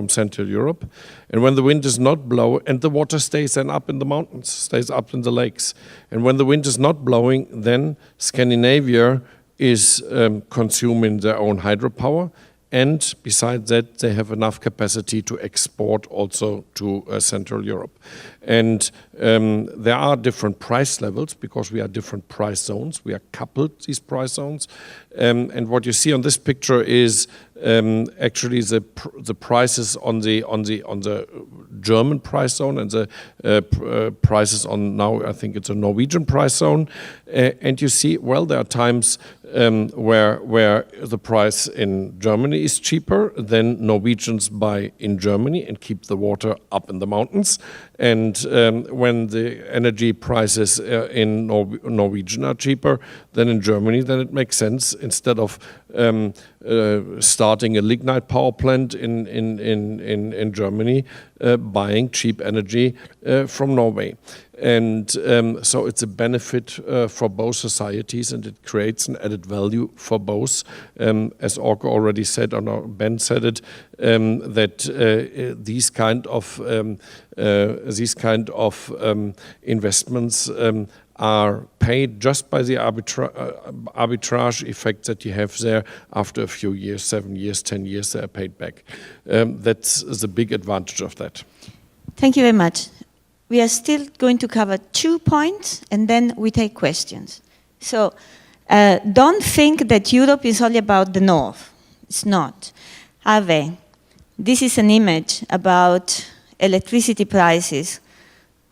Central Europe. And when the wind is not blowing, and the water stays then up in the mountains, stays up in the lakes. And when the wind is not blowing, then Scandinavia is consuming their own hydropower. And besides that, they have enough capacity to export also to Central Europe. And there are different price levels because we are different price zones. We are coupled, these price zones. And what you see on this picture is actually the prices on the German price zone and the prices on now I think it's a Norwegian price zone. And you see, well, there are times where the price in Germany is cheaper than Norwegians buy in Germany and keep the water up in the mountains. And when the energy prices in Norwegian are cheaper than in Germany, then it makes sense, instead of starting a lignite power plant in Germany, buying cheap energy from Norway. And so it's a benefit for both societies, and it creates an added value for both. As Auke already said, or no, Ben said it, that these kind of investments are paid just by the arbitrage effect that you have there. After a few years, 7 years, 10 years, they are paid back. That's the big advantage of that. Thank you very much. We are still going to cover 2 points, and then we take questions. So don't think that Europe is only about the north. It's not. Ave, this is an image about electricity prices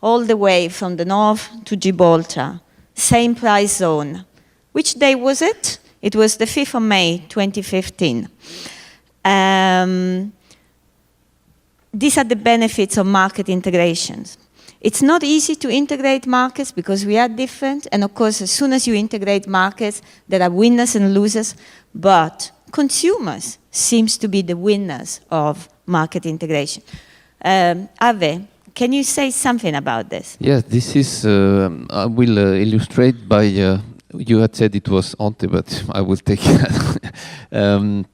all the way from the north to Gibraltar. Same price zone. Which day was it? It was the 5th of May, 2015. These are the benefits of market integrations. It's not easy to integrate markets because we are different, and of course, as soon as you integrate markets, there are winners and losers, but consumers seems to be the winners of market integration. Ave, can you say something about this? Yes, this is, I will illustrate by, you had said it was Ante, but I will take it.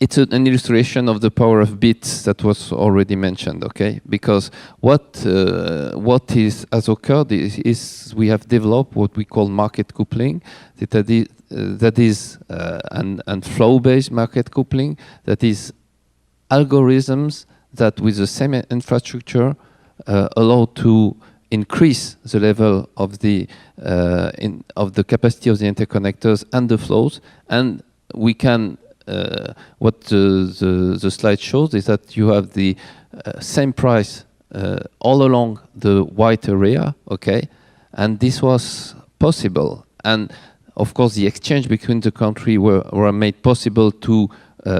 It's an illustration of the power of bits that was already mentioned, okay? Because what has occurred is we have developed what we call market coupling, that is and flow-based market coupling, that is algorithms that with the same infrastructure allow to increase the level of the capacity of the interconnectors and the flows, and we can what the slide shows is that you have the same price all along the white area, okay? And this was possible. And of course, the exchange between the countries were made possible to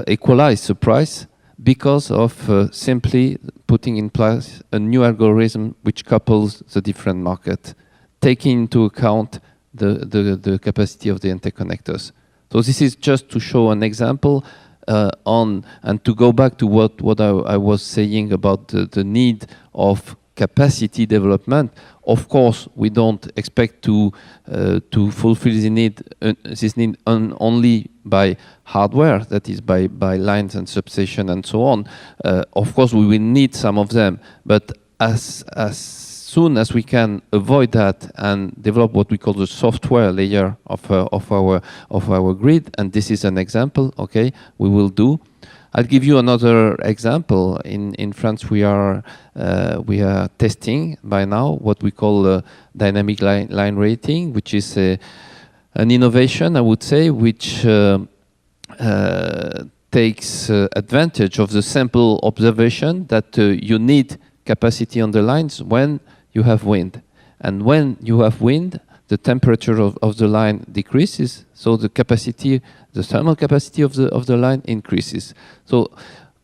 equalize the price because of simply putting in place a new algorithm which couples the different markets, taking into account the capacity of the interconnectors. So this is just to show an example and to go back to what I was saying about the need of capacity development. Of course, we don't expect to fulfill this need only by hardware, that is by lines and substation and so on. Of course, we will need some of them, but as soon as we can avoid that and develop what we call the software layer of our grid, and this is an example, okay, we will do. I'll give you another example. In France, we are testing by now what we call dynamic line rating, which is an innovation, I would say, which takes advantage of the simple observation that you need capacity on the lines when you have wind. And when you have wind, the temperature of the line decreases, so the capacity, the thermal capacity of the line increases. So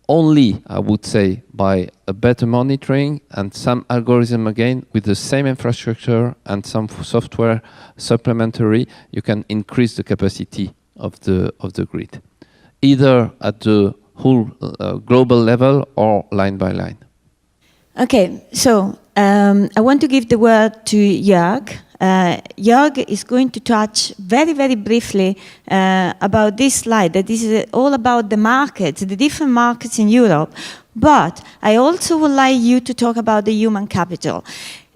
only, I would say, by a better monitoring and some algorithm again with the same infrastructure and some software supplementary, you can increase the capacity of the grid, either at the whole global level or line by line. Okay, so I want to give the word to Jörg. Jörg is going to touch very, very briefly about this slide, that this is all about the markets, the different markets in Europe. But I also would like you to talk about the human capital.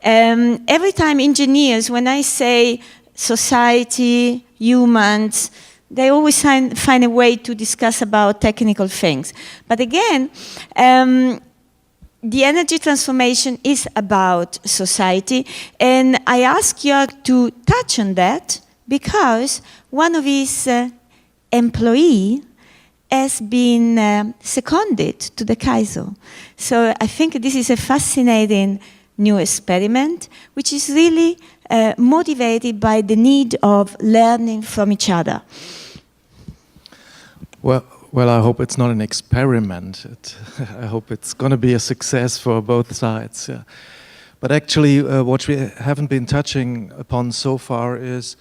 Every time engineers, when I say society, humans, they always find a way to discuss about technical things. But again, the energy transformation is about society, and I ask Jörg to touch on that because one of his employee has been seconded to the Kaiser. So I think this is a fascinating new experiment, which is really motivated by the need of learning from each other. Well, I hope it's not an experiment. I hope it's going to be a success for both sides. Yeah. But actually, what we haven't been touching upon so far is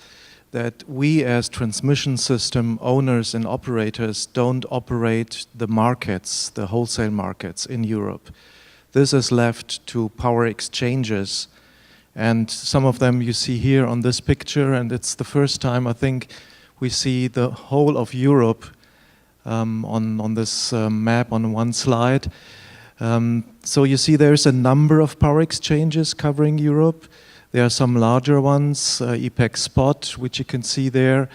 that we as transmission system owners and operators don't operate the markets, the wholesale markets in Europe. This is left to power exchanges, and some of them you see here on this picture, and it's the first time I think we see the whole of Europe on this map on one slide. So you see there's a number of power exchanges covering Europe. There are some larger ones. EPEC Spot, which you can see there,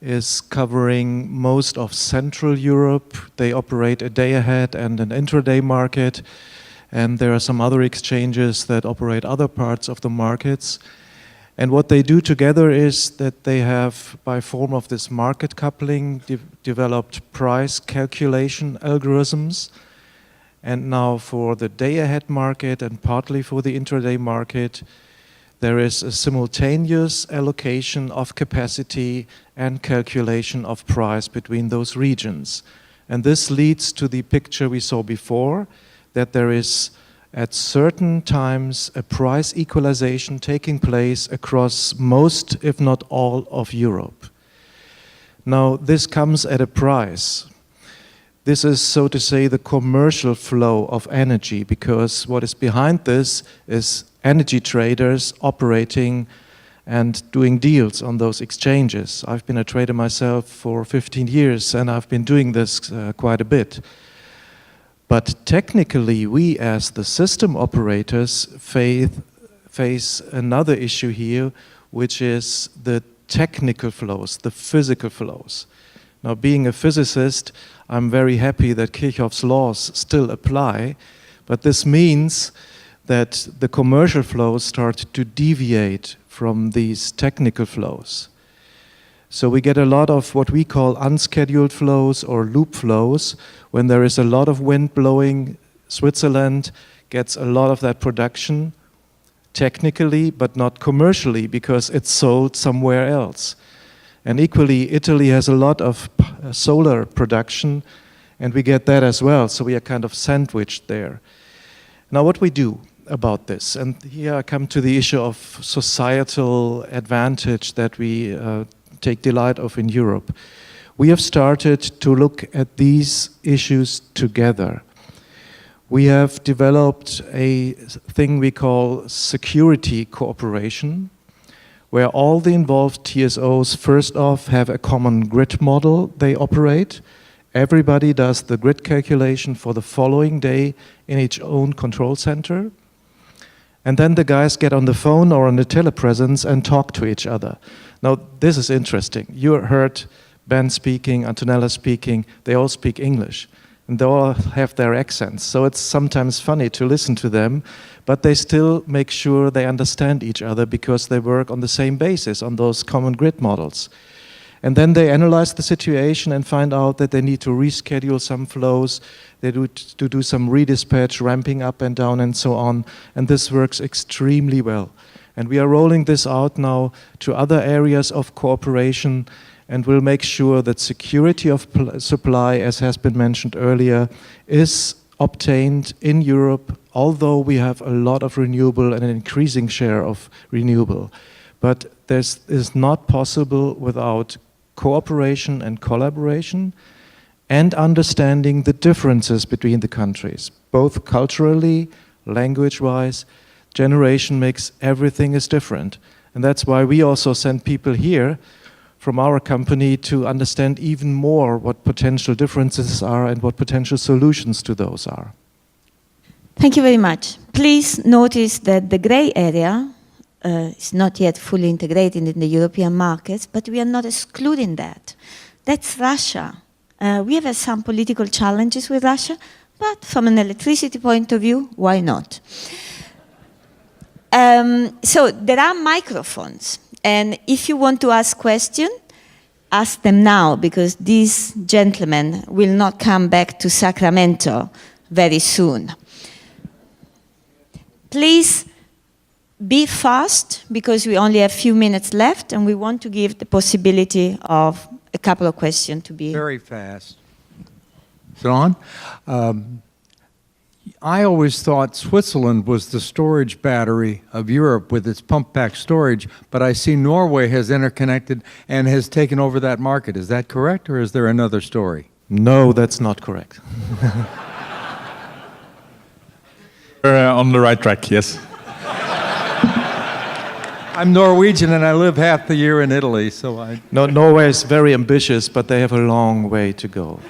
is covering most of Central Europe. They operate a day ahead and an intraday market. And there are some other exchanges that operate other parts of the markets. And what they do together is that they have, by form of this market coupling, developed price calculation algorithms. And now for the day-ahead market and partly for the intraday market, there is a simultaneous allocation of capacity and calculation of price between those regions. And this leads to the picture we saw before, that there is at certain times a price equalization taking place across most, if not all, of Europe. Now, this comes at a price. This is, so to say, the commercial flow of energy, because what is behind this is energy traders operating and doing deals on those exchanges. I've been a trader myself for 15 years, and I've been doing this quite a bit. But technically, we as the system operators face another issue here, which is the technical flows, the physical flows. Now, being a physicist, I'm very happy that Kirchhoff's laws still apply, but this means that the commercial flows start to deviate from these technical flows. So we get a lot of what we call unscheduled flows or loop flows. When there is a lot of wind blowing, Switzerland gets a lot of that production technically, but not commercially, because it's sold somewhere else. And equally, Italy has a lot of solar production, and we get that as well. So we are kind of sandwiched there. Now, what we do about this, and here I come to the issue of societal advantage that we take delight of in Europe. We have started to look at these issues together. We have developed a thing we call security cooperation, where all the involved TSOs first off have a common grid model they operate. Everybody does the grid calculation for the following day in each own control center. And then the guys get on the phone or on the telepresence and talk to each other. Now, this is interesting. You heard Ben speaking, Antonella speaking, they all speak English. And they all have their accents. So it's sometimes funny to listen to them, but they still make sure they understand each other because they work on the same basis, on those common grid models. And then they analyze the situation and find out that they need to reschedule some flows, they do some redispatch, ramping up and down and so on. And this works extremely well. And we are rolling this out now to other areas of cooperation, and we'll make sure that security of supply, as has been mentioned earlier, is obtained in Europe, although we have a lot of renewable and an increasing share of renewable. But this is not possible without cooperation and collaboration and understanding the differences between the countries, both culturally, language-wise. Generation makes everything is different. And that's why we also send people here from our company to understand even more what potential differences are and what potential solutions to those are. Thank you very much. Please notice that the grey area is not yet fully integrated in the European markets, but we are not excluding that. That's Russia. We have some political challenges with Russia, but from an electricity point of view, why not? So there are microphones, and if you want to ask questions, ask them now, because these gentlemen will not come back to Sacramento very soon. Please be fast, because we only have a few minutes left, and we want to give the possibility of a couple of questions to be... Very fast. Is it on? I always thought Switzerland was the storage battery of Europe with its pump-back storage, but I see Norway has interconnected and has taken over that market. Is that correct, or is there another story? No, that's not correct. We're on the right track, yes. I'm Norwegian and I live half the year in Italy, so I... No, Norway is very ambitious, but they have a long way to go.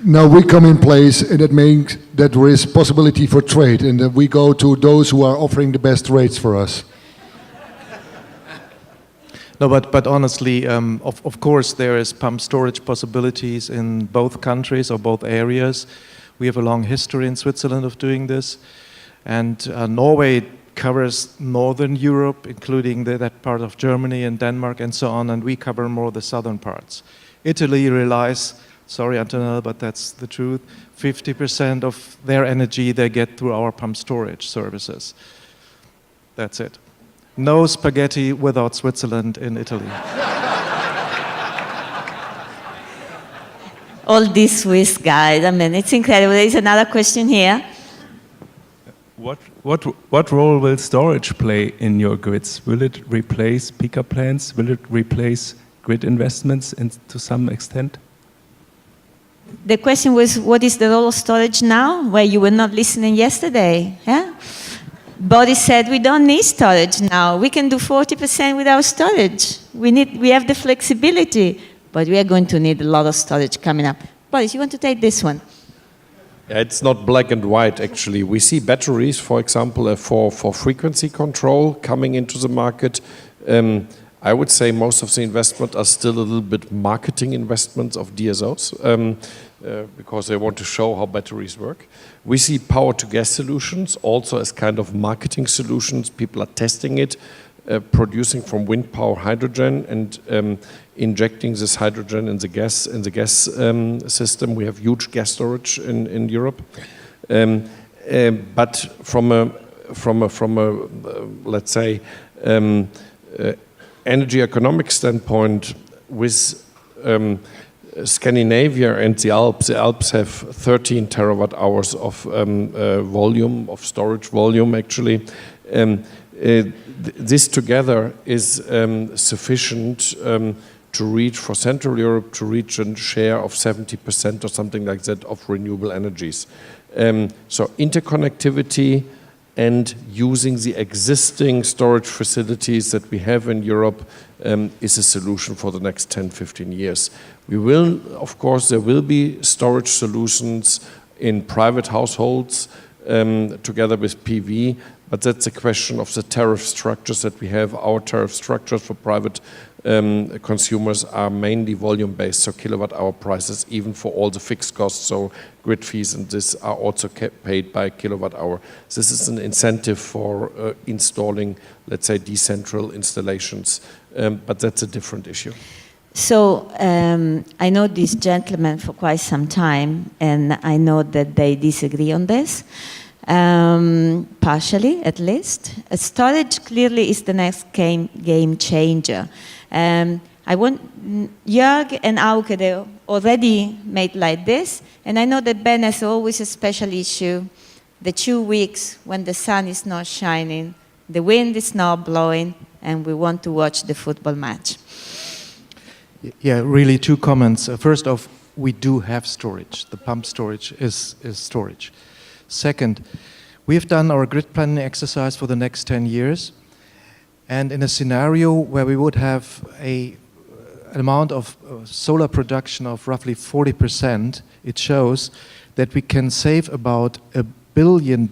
Now we come in place, and that means that there is possibility for trade, and that we go to those who are offering the best rates for us. No, but honestly, of course, there is pump storage possibilities in both countries or both areas. We have a long history in Switzerland of doing this, and Norway covers northern Europe, including that part of Germany and Denmark and so on, and we cover more the southern parts. Italy relies, sorry Antonella, but that's the truth, 50% of their energy they get through our pump storage services. That's it. No spaghetti without Switzerland in Italy. All these Swiss guys, I mean, it's incredible. There is another question here. What role will storage play in your grids? Will it replace peaker plants? Will it replace grid investments to some extent? The question was, what is the role of storage now? Where you were not listening yesterday, yeah? Boris said we don't need storage now. We can do 40% without storage. We have the flexibility, but we are going to need a lot of storage coming up. Boris, you want to take this one? It's not black and white, actually. We see batteries, for example, for frequency control coming into the market. I would say most of the investment are still a little bit marketing investments of DSOs because they want to show how batteries work. We see power-to-gas solutions also as kind of marketing solutions. People are testing it, producing from wind power hydrogen and injecting this hydrogen in the gas system. We have huge gas storage in Europe, but from a let's say energy economic standpoint, with Scandinavia and the Alps have 13 terawatt hours of volume, of storage volume actually. This together is sufficient to reach, for Central Europe, to reach a share of 70% or something like that of renewable energies. So interconnectivity and using the existing storage facilities that we have in Europe is a solution for the next 10, 15 years. We will, of course, there will be storage solutions in private households together with PV, but that's a question of the tariff structures that we have. Our tariff structures for private consumers are mainly volume-based, so kilowatt-hour prices, even for all the fixed costs, so grid fees and this are also paid by kilowatt-hour. This is an incentive for installing, let's say, decentral installations, but that's a different issue. So I know these gentlemen for quite some time, and I know that they disagree on this. Partially, at least. Storage clearly is the next game changer. I want Jörg and Auke, they already made like this, and I know that Ben has always a special issue, the 2 weeks when the sun is not shining, the wind is not blowing, and we want to watch the football match. Yeah, really 2 comments. First off, we do have storage. The pump storage is storage. Second, we have done our grid planning exercise for the next 10 years, and in a scenario where we would have an amount of solar production of roughly 40%, it shows that we can save about $1 billion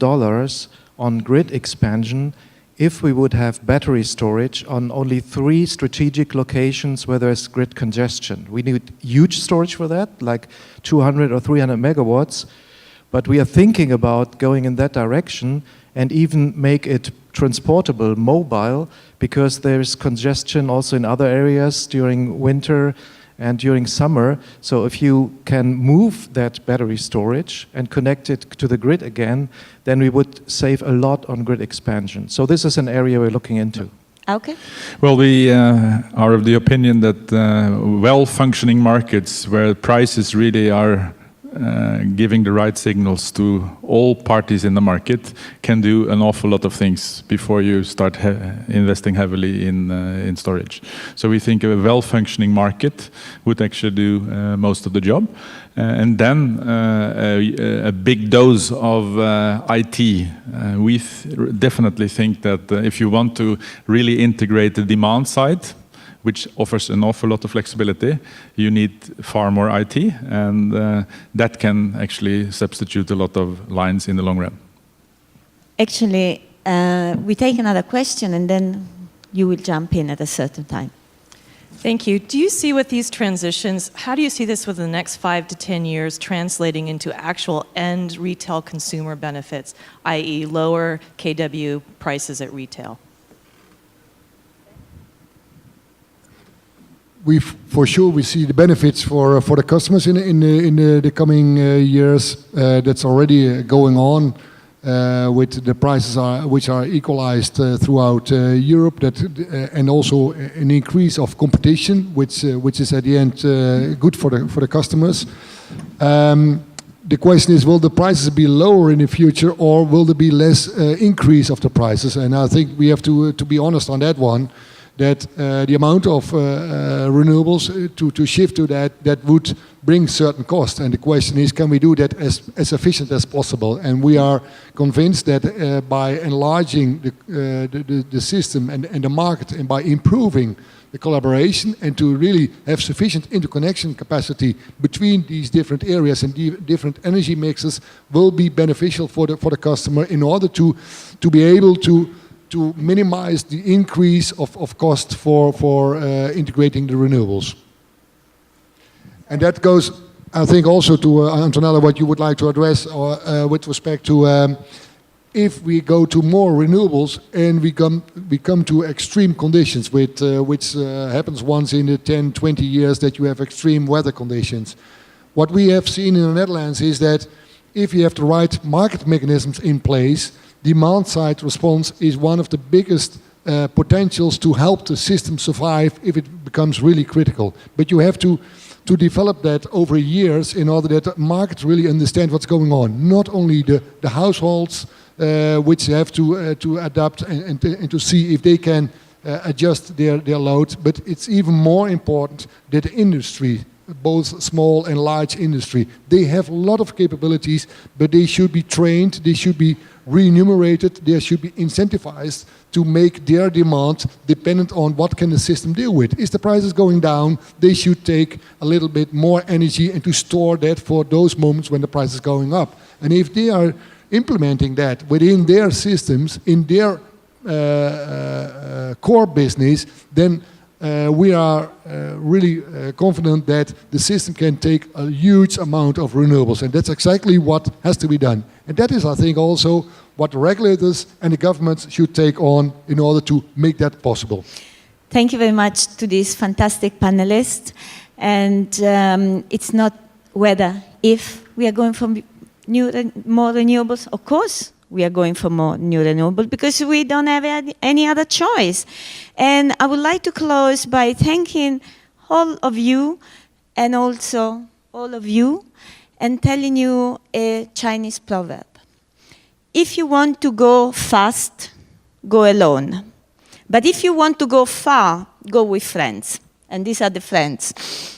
on grid expansion if we would have battery storage on only 3 strategic locations where there's grid congestion. We need huge storage for that, like 200 or 300 megawatts, but we are thinking about going in that direction, and even make it transportable, mobile, because there's congestion also in other areas during winter and during summer. So if you can move that battery storage and connect it to the grid again, then we would save a lot on grid expansion. So this is an area we're looking into. Auke? Well, we are of the opinion that well-functioning markets where prices really are giving the right signals to all parties in the market can do an awful lot of things before you start investing heavily in storage. So we think a well-functioning market would actually do most of the job. And then a big dose of IT. We definitely think that if you want to really integrate the demand side, which offers an awful lot of flexibility, you need far more IT, and that can actually substitute a lot of lines in the long run. Actually, we take another question and then you will jump in at a certain time. Thank you. Do you see with these transitions, how do you see this within the next 5 to 10 years translating into actual end retail consumer benefits, i.e. lower kW prices at retail? For sure we see the benefits for the customers in the coming years. That's already going on with the prices which are equalized throughout Europe. And also an increase of competition, which is at the end good for the customers. The question is, will the prices be lower in the future, or will there be less increase of the prices? And I think we have to be honest on that one. That the amount of renewables to shift to that would bring certain costs. And the question is, can we do that as efficient as possible? And we are convinced that by enlarging the system and the market, and by improving the collaboration, and to really have sufficient interconnection capacity between these different areas and different energy mixes, will be beneficial for the customer in order to be able to minimize the increase of cost for integrating the renewables. And that goes, I think, also to Antonella, what you would like to address with respect to if we go to more renewables and we come to extreme conditions, which happens once in the 10, 20 years that you have extreme weather conditions. What we have seen in the Netherlands is that if you have the right market mechanisms in place, demand-side response is one of the biggest potentials to help the system survive if it becomes really critical. But you have to develop that over years in order that the market really understand what's going on. Not only the households, which have to adapt and to see if they can adjust their load, but it's even more important that the industry, both small and large industry, they have a lot of capabilities, but they should be trained, they should be remunerated, they should be incentivized to make their demand dependent on what can the system deal with. Is the prices going down, they should take a little bit more energy and to store that for those moments when the price is going up. And if they are implementing that within their systems, in their core business, then we are really confident that the system can take a huge amount of renewables, and that's exactly what has to be done. And that is, I think, also what the regulators and the governments should take on in order to make that possible. Thank you very much to these fantastic panelists. And it's not whether, if we are going for more renewables, of course we are going for more new renewables because we don't have any other choice. And I would like to close by thanking all of you and also all of you and telling you a Chinese proverb. If you want to go fast, go alone. But if you want to go far, go with friends. And these are the friends.